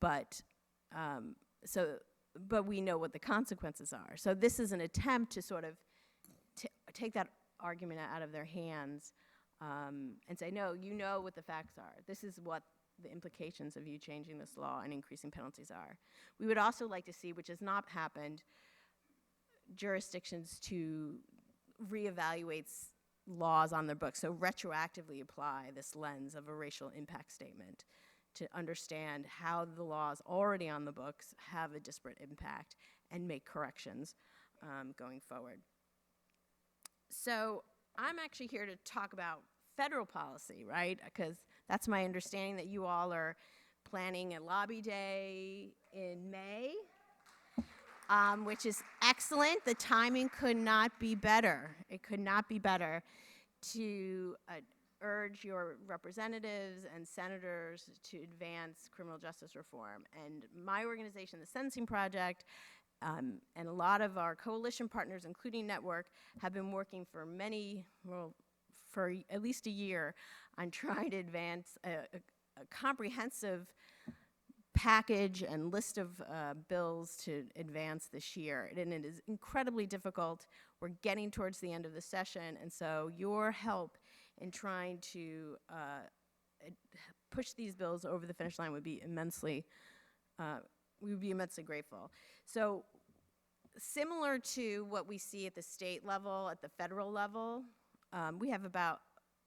but we know what the consequences are. So this is an attempt to sort of take that argument out of their hands and say, no, you know what the facts are. This is what the implications of you changing this law and increasing penalties are. We would also like to see, which has not happened, jurisdictions to reevaluate laws on their books, so retroactively apply this lens of a racial impact statement to understand how the laws already on the books have a disparate impact and make corrections going forward. So I'm actually here to talk about federal policy, right? Because that's my understanding that you all are planning a lobby day in May, which is excellent. The timing could not be better. It could not be better to urge your representatives and senators to advance criminal justice reform. And my organization, the Sentencing Project, and a lot of our coalition partners, including Network, have been working for for at least a year on trying to advance a comprehensive package and list of bills to advance this year. And it is incredibly difficult. We're getting towards the end of the session, and so your help in trying to push these bills over the finish line would be immensely, we would be immensely grateful. So similar to what we see at the state level, at the federal level, we have about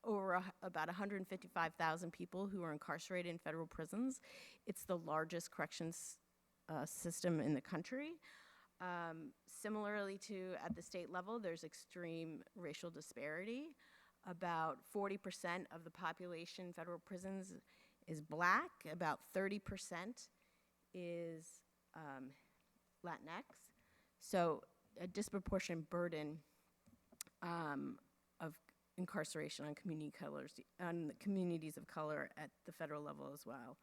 155,000 people who are incarcerated in federal prisons. It's the largest corrections system in the country. Similarly to at the state level, there's extreme racial disparity. About 40% of the population in federal prisons is Black, about 30% is Latinx. So a disproportionate burden of incarceration on communities of color at the federal level as well.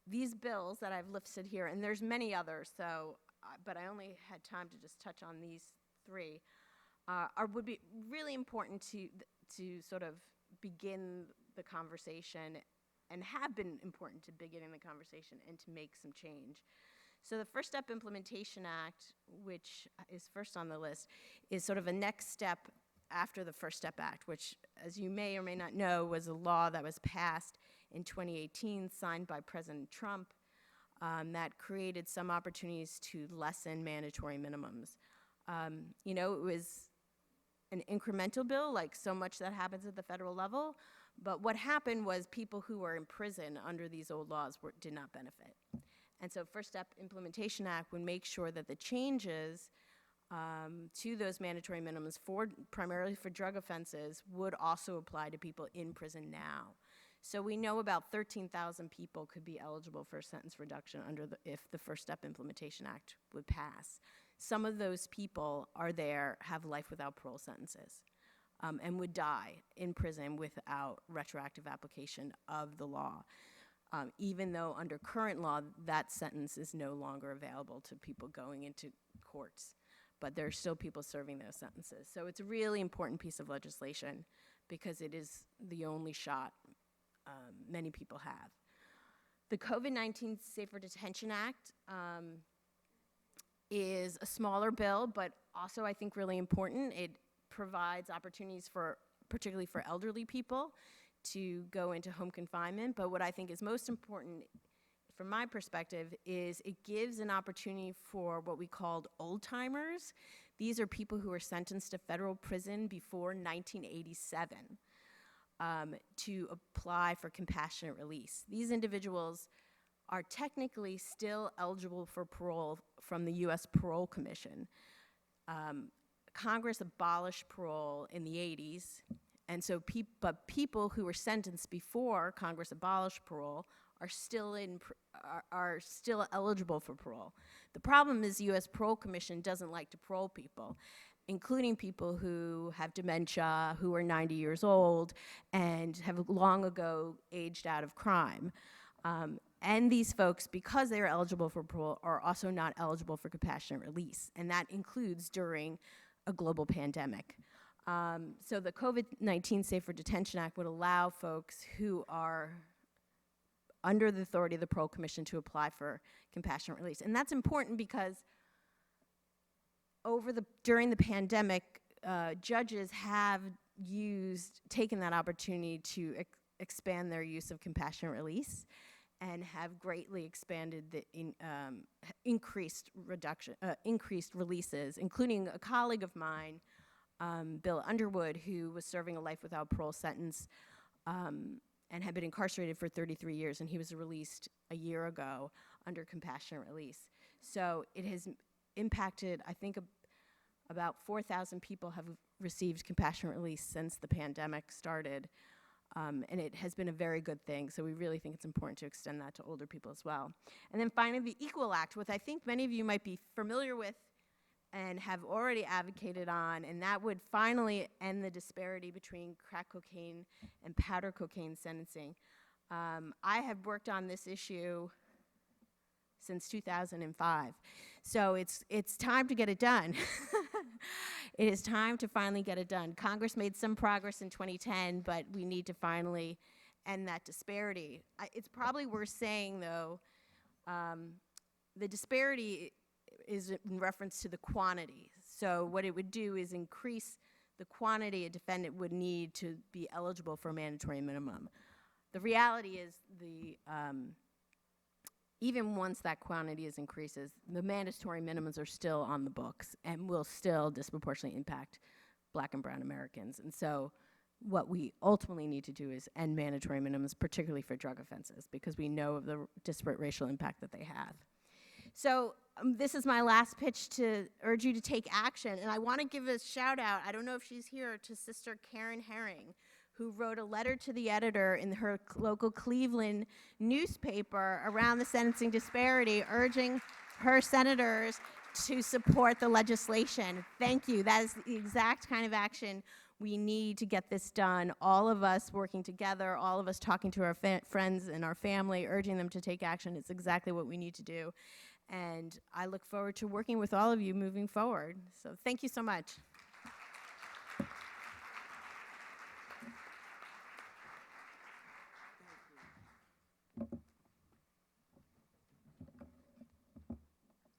These bills that I've listed here, and there's many others, so but I only had time to just touch on these three, would be really important to sort of begin the conversation, and have been important to beginning the conversation and to make some change. So the First Step Implementation Act, which is first on the list, is sort of a next step after the First Step Act, which, as you may or may not know, was a law that was passed in 2018, signed by President Trump, that created some opportunities to lessen mandatory minimums. You know, it was an incremental bill, like so much that happens at the federal level, but what happened was people who were in prison under these old laws did not benefit. And so First Step Implementation Act would make sure that the changes to those mandatory minimums primarily for drug offenses would also apply to people in prison now. So we know about 13,000 people could be eligible for a sentence reduction if the First Step Implementation Act would pass. Some of those people have life without parole sentences, and would die in prison without retroactive application of the law. Even though under current law, that sentence is no longer available to people going into courts. But there are still people serving those sentences. So it's a really important piece of legislation because it is the only shot many people have. The COVID-19 Safer Detention Act is a smaller bill, but also I think really important. It provides opportunities particularly for elderly people to go into home confinement. But what I think is most important from my perspective is it gives an opportunity for what we called old timers. These are people who were sentenced to federal prison before 1987 to apply for compassionate release. These individuals are technically still eligible for parole from the U.S. Parole Commission. Congress abolished parole in the 80s, And so, but people who were sentenced before Congress abolished parole are still are still eligible for parole. The problem is the U.S. Parole Commission doesn't like to parole people, including people who have dementia, who are 90 years old, and have long ago aged out of crime. And these folks, because they are eligible for parole, are also not eligible for compassionate release, and that includes during a global pandemic. So the COVID-19 Safer Detention Act would allow folks who are under the authority of the Parole Commission to apply for compassionate release. And that's important because during the pandemic, judges have taken that opportunity to expand their use of compassionate release and have greatly expanded the increased releases, including a colleague of mine, Bill Underwood, who was serving a life without parole sentence and had been incarcerated for 33 years, and he was released a year ago under compassionate release. So it has impacted, I think, about 4,000 people have received compassionate release since the pandemic started, and it has been a very good thing, so we really think it's important to extend that to older people as well. And then finally, the Equal Act, which I think many of you might be familiar with and have already advocated on, and that would finally end the disparity between crack cocaine and powder cocaine sentencing. I have worked on this issue since 2005. So it's time to get it done. It is time to finally get it done. Congress made some progress in 2010, but we need to finally end that disparity. It's probably worth saying, though, the disparity is in reference to the quantity. So what it would do is increase the quantity a defendant would need to be eligible for a mandatory minimum. The reality is even once that quantity increases, the mandatory minimums are still on the books and will still disproportionately impact Black and brown Americans. And so what we ultimately need to do is end mandatory minimums, particularly for drug offenses, because we know of the disparate racial impact that they have. So this is my last pitch to urge you to take action. And I want to give a shout out, I don't know if she's here, to Sister Karen Herring, who wrote a letter to the editor in her local Cleveland newspaper around the sentencing disparity, urging her senators to support the legislation. Thank you. That is the exact kind of action we need to get this done. All of us working together, all of us talking to our friends and our family, urging them to take action. It's exactly what we need to do. And I look forward to working with all of you moving forward. So thank you so much.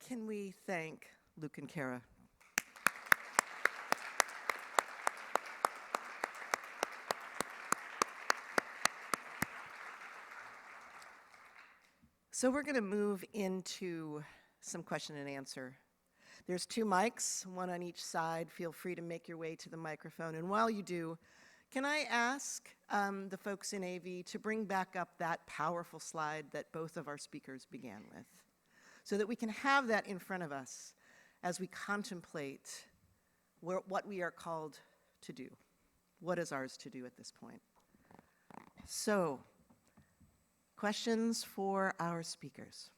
Can we thank Luke and Kara? So we're going to move into some question and answer. There's 2 mics, one on each side. Feel free to make your way to the microphone. And while you do, can I ask the folks in AV to bring back up that powerful slide that both of our speakers began with, so that we can have that in front of us as we contemplate what we are called to do. What is ours to do at this point? So, questions for our speakers?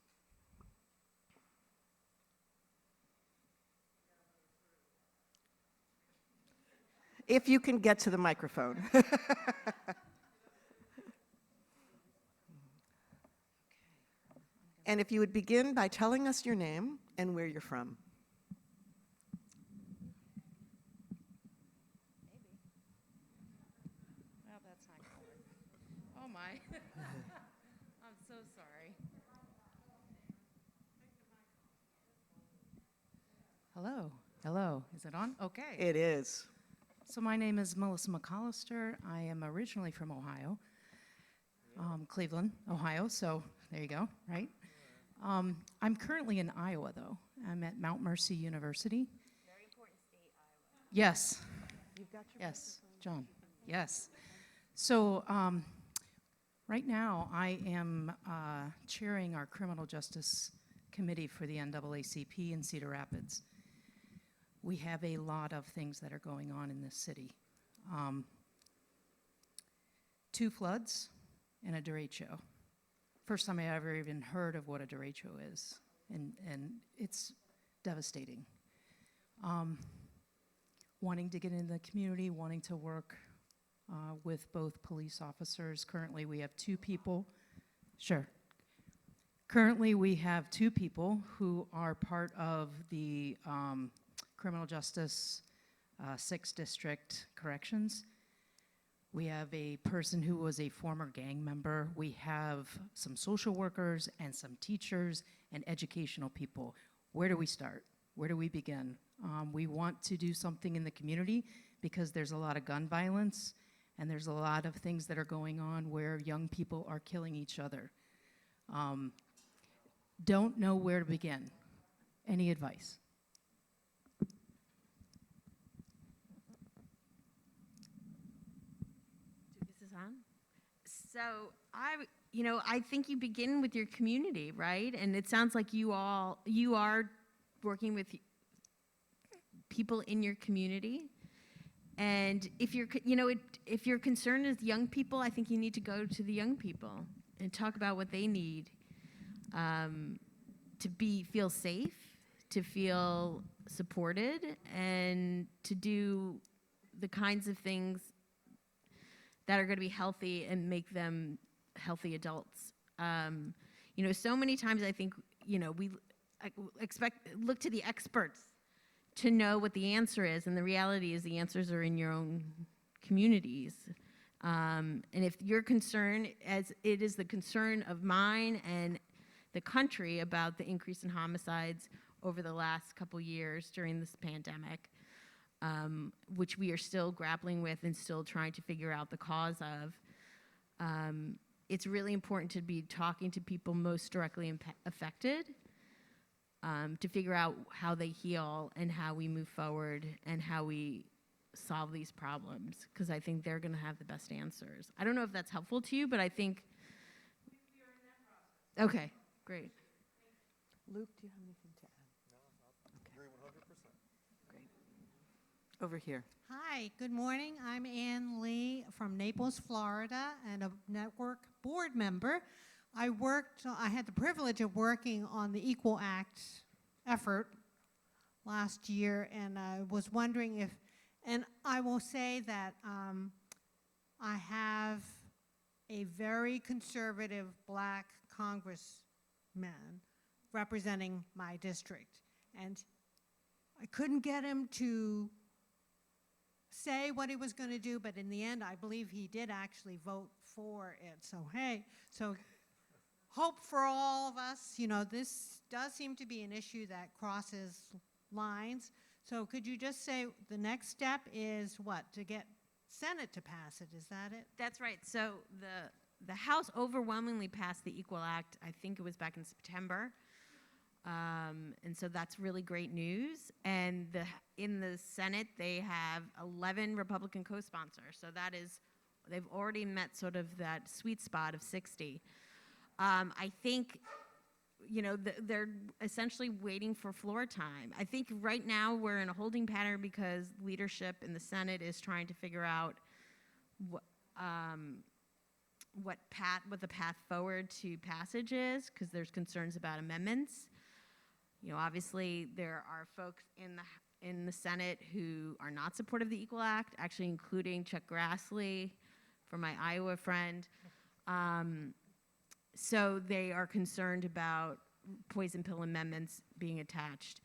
If you can get to the microphone. And if you would begin by telling us your name and where you're from. Well, that's not going to work. Oh, my. I'm so sorry. Hello. Hello. Is it on? Okay. It is. So my name is Melissa McAllister. I am originally from Ohio, Cleveland, Ohio. So there you go, right? I'm currently in Iowa, though. I'm at Mount Mercy University. Very important state, Iowa. Yes. You've got your Yes, John. Yes. So right now, I am chairing our Criminal Justice Committee for the NAACP in Cedar Rapids. We have a lot of things that are going on in this city. 2 floods and a derecho. First time I ever even heard of what a derecho is, and it's devastating. Wanting to get into the community, wanting to work with both police officers. Currently, we have 2 people. Sure. Currently, we have 2 people who are part of the Criminal Justice 6th District Corrections. We have a person who was a former gang member. We have some social workers and some teachers and educational people. Where do we start? Where do we begin? We want to do something in the community because there's a lot of gun violence and there's a lot of things that are going on where young people are killing each other. Don't know where to begin. Any advice? This is on. So I think you begin with your community, right? And it sounds like you are working with people in your community. And if if your concern is young people, I think you need to go to the young people and talk about what they need to feel safe, to feel supported, and to do the kinds of things that are going to be healthy and make them healthy adults. So many times I think, we look to the experts to know what the answer is, and the reality is the answers are in your own communities. And if your concern, as it is the concern of mine and the country about the increase in homicides over the last couple years during this pandemic, which we are still grappling with and still trying to figure out the cause of, it's really important to be talking to people most directly affected, to figure out how they heal and how we move forward and how we solve these problems, because I think they're going to have the best answers. I don't know if that's helpful to you, but I think... Okay, great. Luke, do you have anything to add? No, I agree 100%. Great. Over here. Hi, good morning. I'm Ann Lee from Naples, Florida, and a network board member. I had the privilege of working on the Equal Act effort last year, and I was wondering if, and I will say that I have a very conservative black congressman representing my district, and I couldn't get him to say what he was going to do, but in the end, I believe he did actually vote for it. So, hey, hope for all of us. This does seem to be an issue that crosses lines. So could you just say the next step is what? To get Senate to pass it, is that it? That's right. So the House overwhelmingly passed the Equal Act, I think it was back in September. And so that's really great news. And in the Senate, they have 11 Republican co-sponsors. So they've already met sort of that sweet spot of 60. I think, they're essentially waiting for floor time. I think right now we're in a holding pattern because leadership in the Senate is trying to figure out what the path forward to passage is, because there's concerns about amendments. Obviously there are folks in the Senate who are not supportive of the Equal Act, actually including Chuck Grassley, from my Iowa friend. So they are concerned about poison pill amendments being attached.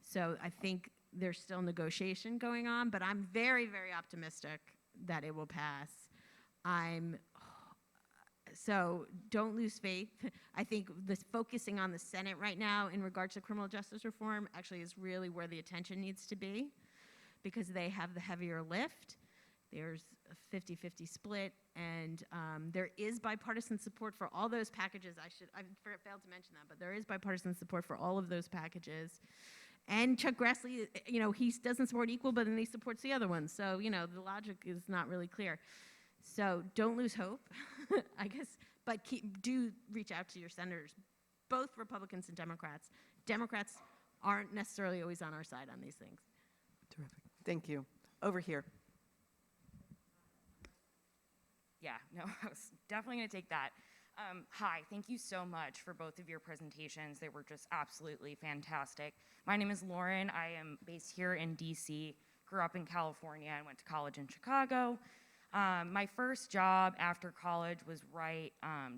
So I think there's still negotiation going on, but I'm very, very optimistic that it will pass. So don't lose faith. I think this focusing on the Senate right now in regards to criminal justice reform actually is really where the attention needs to be, because they have the heavier lift. There's a 50-50 split, and there is bipartisan support for all those packages. I failed to mention that, but there is bipartisan support for all of those packages. And Chuck Grassley, he doesn't support equal, but then he supports the other ones. So, the logic is not really clear. So don't lose hope, I guess, but do reach out to your senators, both Republicans and Democrats. Democrats aren't necessarily always on our side on these things. Terrific. Thank you. Over here. Yeah, no, I was definitely going to take that. Hi, thank you so much for both of your presentations. They were just absolutely fantastic. My name is Lauren. I am based here in DC, grew up in California, and went to college in Chicago. My first job after college was right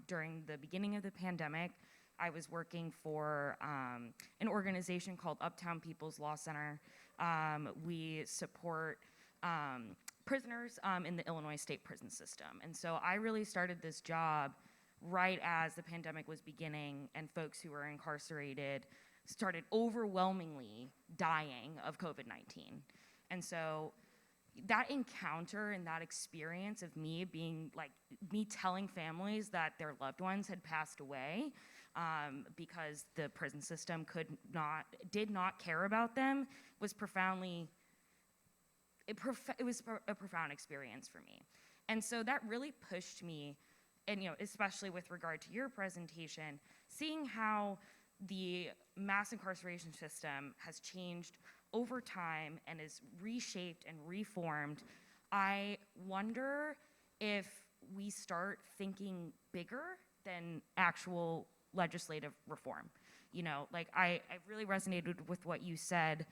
during the beginning of the pandemic. I was working for an organization called Uptown People's Law Center. We support prisoners in the Illinois state prison system. And so I really started this job right as the pandemic was beginning and folks who were incarcerated started overwhelmingly dying of COVID-19. And so that encounter and that experience of me telling families that their loved ones had passed away because the prison system did not care about them was it was a profound experience for me. And so that really pushed me, and especially with regard to your presentation, seeing how the mass incarceration system has changed over time and is reshaped and reformed. I wonder if we start thinking bigger than actual legislative reform. I really resonated with what you said,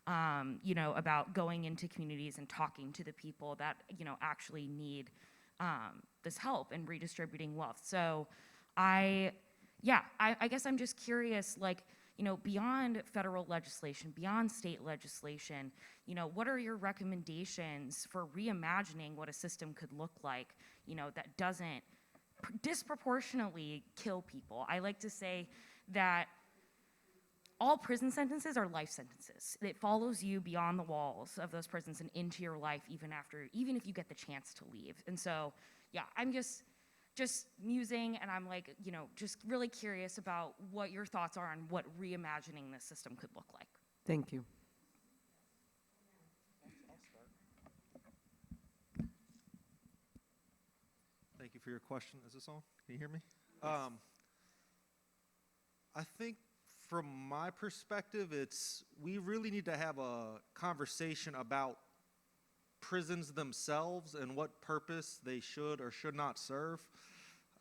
about going into communities and talking to the people that, actually need this help in redistributing wealth. So I guess I'm just curious, beyond federal legislation, beyond state legislation, what are your recommendations for reimagining what a system could look like, that doesn't disproportionately kill people? I like to say that all prison sentences are life sentences. It follows you beyond the walls of those prisons and into your life even if you get the chance to leave. And so, yeah, I'm just musing, and I'm just really curious about what your thoughts are on what reimagining this system could look like. Thank you. Thank you for your question. Is this on? Can you hear me? I think from my perspective, we really need to have a conversation about prisons themselves and what purpose they should or should not serve.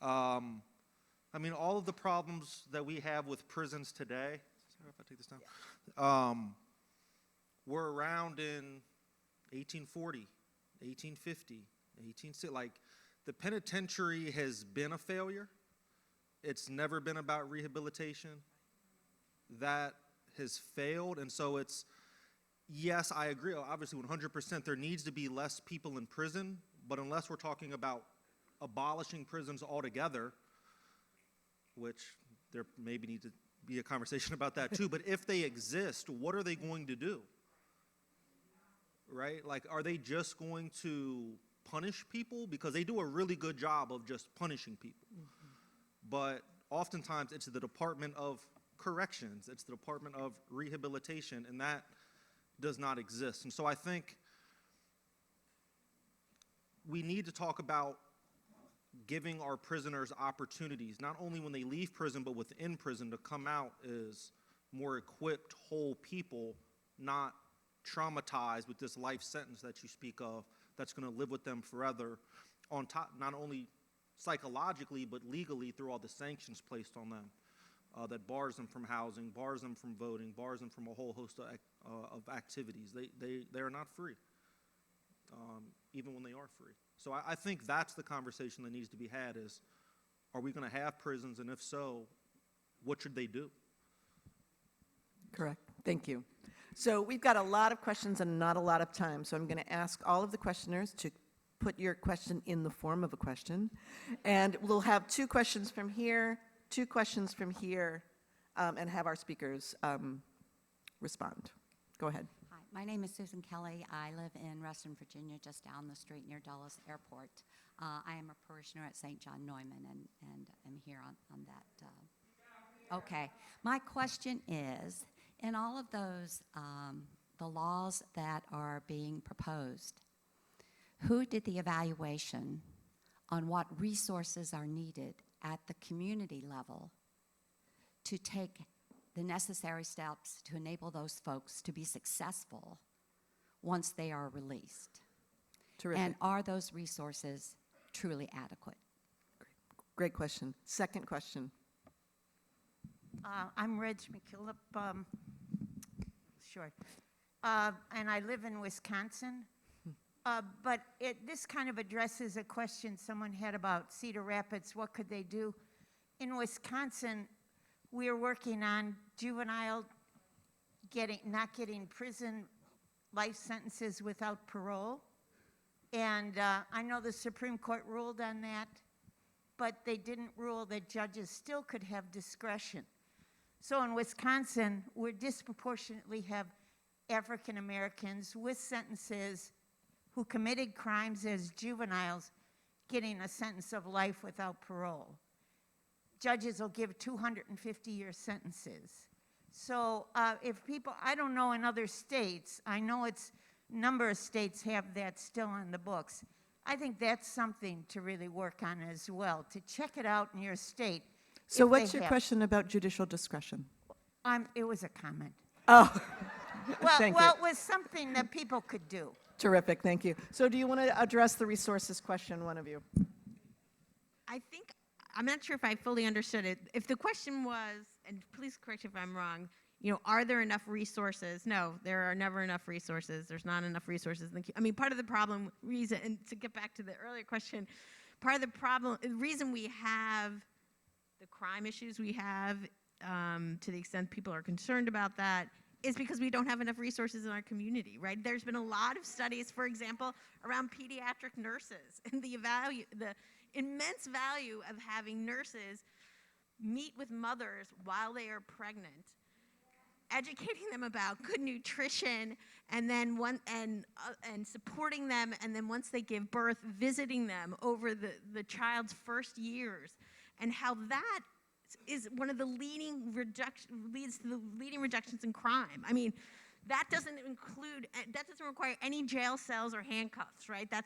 All of the problems that we have with prisons today, sorry if I take this down, were around in 1840, 1850, 1860. The penitentiary has been a failure. It's never been about rehabilitation. That has failed, and so yes, I agree, obviously 100%, there needs to be less people in prison, but unless we're talking about abolishing prisons altogether, which there maybe needs to be a conversation about that too, but if they exist, what are they going to do? Right? Are they just going to punish people? Because they do a really good job of just punishing people. Mm-hmm. But oftentimes it's the Department of Corrections, it's the Department of Rehabilitation, and that does not exist. And so I think we need to talk about giving our prisoners opportunities, not only when they leave prison, but within prison, to come out as more equipped, whole people, not traumatized with this life sentence that you speak of that's going to live with them forever, on top, not only psychologically, but legally through all the sanctions placed on them. That bars them from housing, bars them from voting, bars them from a whole host of activities. They are not free, even when they are free. So I think that's the conversation that needs to be had is, are we going to have prisons, and if so, what should they do? Correct. Thank you. So we've got a lot of questions and not a lot of time, so I'm going to ask all of the questioners to put your question in the form of a question. And we'll have 2 questions from here, 2 questions from here, and have our speakers respond. Go ahead. Hi, my name is Susan Kelly. I live in Reston, Virginia, just down the street near Dulles Airport. I am a parishioner at St. John Neumann, and I'm here on that. Okay, my question is, in all of those, the laws that are being proposed, who did the evaluation on what resources are needed at the community level to take the necessary steps to enable those folks to be successful once they are released? Terrific. And are those resources truly adequate. Great question. Second question. I'm Reg McKillop, short, and I live in Wisconsin. But this kind of addresses a question someone had about Cedar Rapids. What could they do? In Wisconsin, we are working on juvenile not getting prison life sentences without parole. And I know the Supreme Court ruled on that, but they didn't rule that judges still could have discretion. So in Wisconsin, we disproportionately have African Americans with sentences who committed crimes as juveniles getting a sentence of life without parole. Judges will give 250-year sentences. So if people, I don't know in other states, I know it's a number of states have that still on the books. I think that's something to really work on as well, to check it out in your state. So if what's they your have. question about judicial discretion? It was a comment. Oh, Well, Thank well, you. it was something that people could do. terrific, thank you. So do you want to address the resources question, one of you? I think, I'm not sure if I fully understood it. If the question was, and please correct if I'm wrong, are there enough resources? No, there are never enough resources. There's not enough resources. Part of the problem, and to get back to the earlier question, part of the problem, the reason we have the crime issues we have, to the extent people are concerned about that, is because we don't have enough resources in our community, right? There's been a lot of studies, for example, around pediatric nurses and the immense value of having nurses meet with mothers while they are pregnant, educating them about good nutrition, and then and supporting them, and then once they give birth, visiting them over the child's first years, and how that is one of the leads to the leading reductions in crime. That doesn't require any jail cells or handcuffs, right? That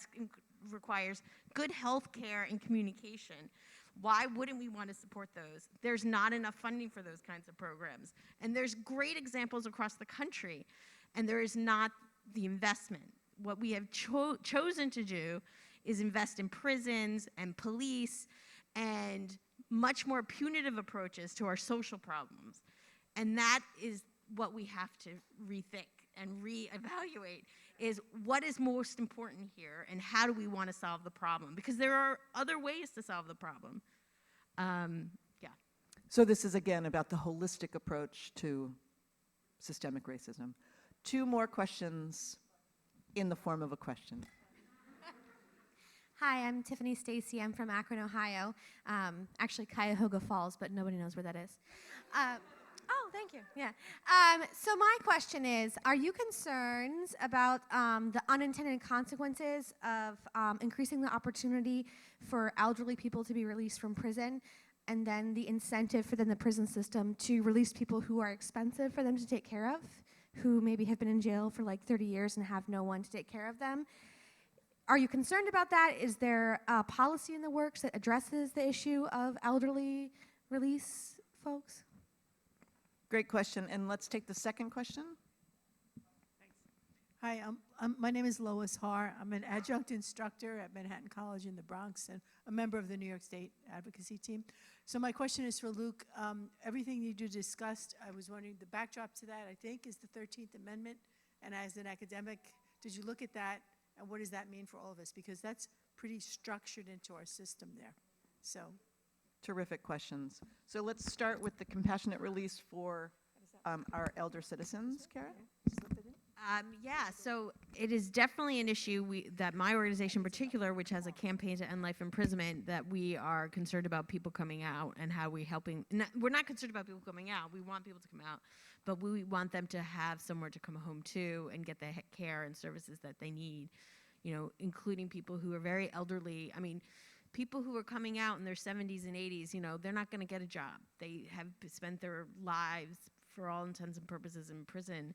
requires good health care and communication. Why wouldn't we want to support those? There's not enough funding for those kinds of programs. And there's great examples across the country, and there is not the investment. What we have chosen to do is invest in prisons and police and much more punitive approaches to our social problems. And that is what we have to rethink and reevaluate, is what is most important here and how do we want to solve the problem? Because there are other ways to solve the problem. So this is, again, about the holistic approach to systemic racism. Two more questions in the form of a question. Hi, I'm Tiffany Stacy. I'm from Akron, Ohio. Actually, Cuyahoga Falls, but nobody knows where that is. Oh, thank you. Yeah. So my question is, are you concerned about the unintended consequences of increasing the opportunity for elderly people to be released from prison, and then the incentive for the prison system to release people who are expensive for them to take care of, who maybe have been in jail for like 30 years and have no one to take care of them? Are you concerned about that? Is there a policy in the works that addresses the issue of elderly release folks? Great question, and let's take the second question. Hi, my name is Lois Haar. I'm an adjunct instructor at Manhattan College in the Bronx and a member of the New York State advocacy team. So my question is for Luke. Everything you discussed, I was wondering, the backdrop to that, I think, is the 13th Amendment. And as an academic, did you look at that, and what does that mean for all of us? Because that's pretty structured into our system there. So. Terrific questions. So let's start with the compassionate release for our elder citizens. Kara? So it is definitely an issue that my organization in particular, which has a campaign to end life imprisonment, that we are concerned about people coming out and how we're helping. We're not concerned about people coming out. We want people to come out, but we want them to have somewhere to come home to and get the care and services that they need, including people who are very elderly. People who are coming out in their 70s and 80s, they're not going to get a job. They have spent their lives, for all intents and purposes, in prison,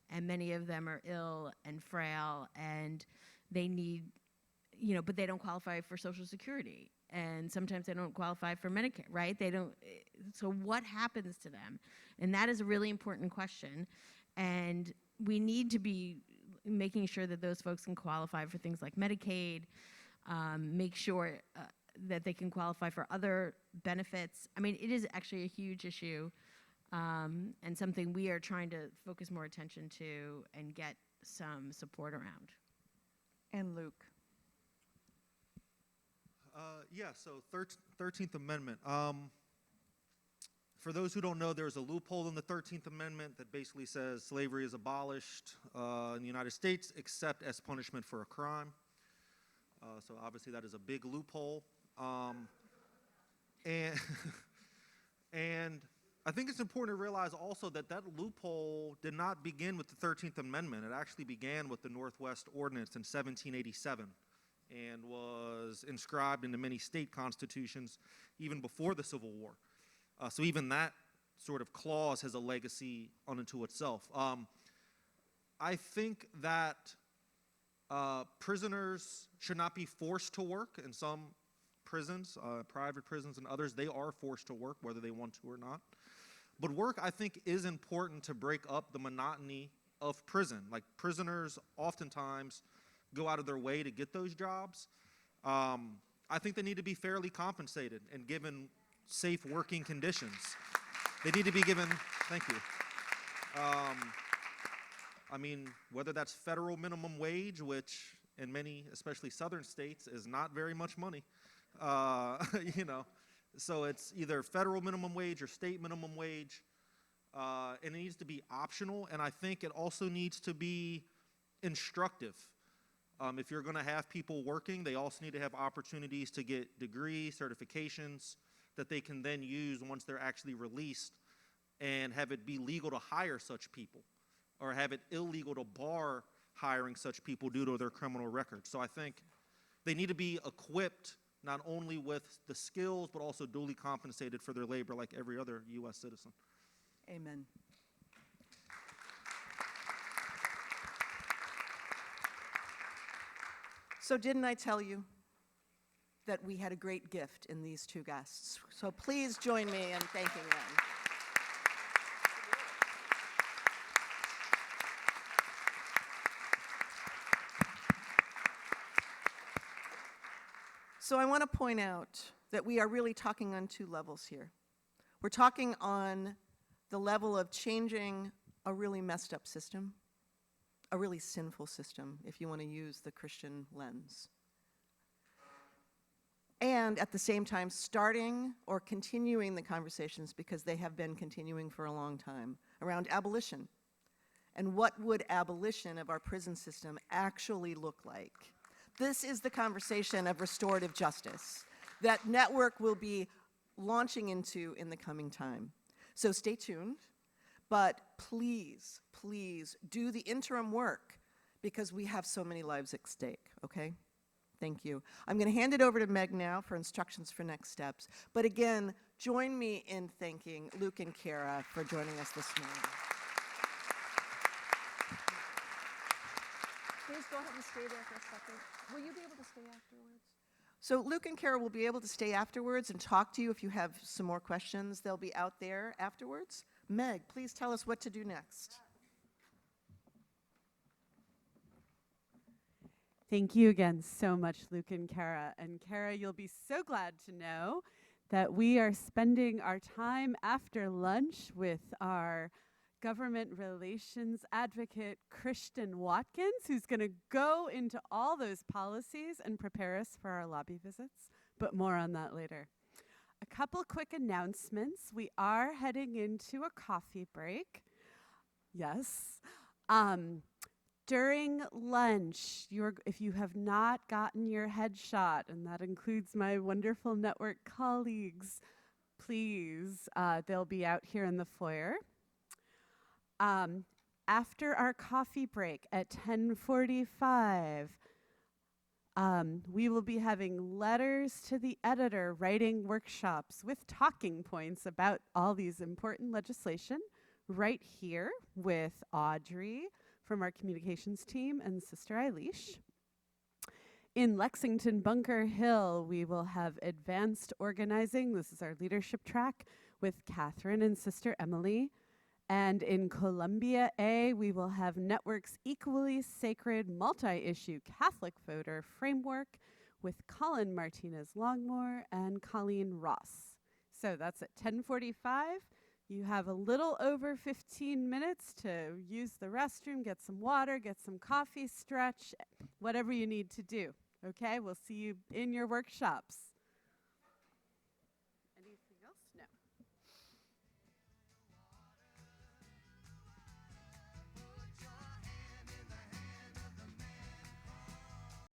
and many of them are ill and frail, and they need, but they don't qualify for Social Security, and sometimes they don't qualify for Medicare, right? So what happens to them? And that is a really important question, and we need to be making sure that those folks can qualify for things like Medicaid, make sure that they can qualify for other benefits. I mean, it is actually a huge issue and something we are trying to focus more attention to and get some support around. And Luke. Yeah, so 13th Amendment. For those who don't know, there's a loophole in the 13th Amendment that basically says slavery is abolished in the United States except as punishment for a crime. So obviously that is a big loophole. And, and I think it's important to realize also that that loophole did not begin with the 13th Amendment. It actually began with the Northwest Ordinance in 1787 and was inscribed into many state constitutions even before the Civil War. So even that sort of clause has a legacy unto itself. I think that prisoners should not be forced to work. In some prisons, private prisons and others, they are forced to work whether they want to or not. But work, I think, is important to break up the monotony of prison. Like, prisoners oftentimes go out of their way to get those jobs. I think they need to be fairly compensated and given safe working conditions. They need to be given, thank you. I mean, whether that's federal minimum wage, which in many, especially southern states, is not very much money, you know. So it's either federal minimum wage or state minimum wage, and it needs to be optional, and I think it also needs to be instructive. If you're gonna have people working, they also need to have opportunities to get degrees, certifications, that they can then use once they're actually released, and have it be legal to hire such people, or have it illegal to bar hiring such people due to their criminal record. So I think they need to be equipped not only with the skills, but also duly compensated for their labor like every other U.S. citizen. Amen. So didn't I tell you that we had a great gift in these two guests? So please join me in thanking them. So I want to point out that we are really talking on two levels here. We're talking on the level of changing a really messed up system, a really sinful system, if you want to use the Christian lens. And at the same time, starting or continuing the conversations, because they have been continuing for a long time, around abolition. And what would abolition of our prison system actually look like? This is the conversation of restorative justice that Network will be launching into in the coming time. So stay tuned, but please, please do the interim work, because we have so many lives at stake, okay? Thank you. I'm going to hand it over to Meg now for instructions for next steps. But again, join me in thanking Luke and Kara for joining us this morning. Please go ahead and stay there for a second. Will you be able to stay afterwards? So Luke and Kara will be able to stay afterwards and talk to you if you have some more questions. They'll be out there afterwards. Meg, please tell us what to do next. Thank you again so much, Luke and Kara. And Kara, you'll be so glad to know that we are spending our time after lunch with our government relations advocate, Christian Watkins, who's going to go into all those policies and prepare us for our lobby visits, but more on that later. A couple quick announcements. We are heading into a coffee break. Yes. During lunch, if you have not gotten your headshot, and that includes my wonderful network colleagues, please, they'll be out here in the foyer. After our coffee break at 10:45, we will be having letters to the editor writing workshops with talking points about all these important legislation right here with Audrey from our communications team and Sister Eilish. In Lexington Bunker Hill, we will have advanced organizing. This is our leadership track with Catherine and Sister Emily. And in Columbia A, we will have Network's equally sacred multi-issue Catholic voter framework with Colin Martinez-Longmore and Colleen Ross. So that's at 10:45. You have a little over 15 minutes to use the restroom, get some water, get some coffee, stretch, whatever you need to do. Okay, we'll see you in your workshops. Anything else? No.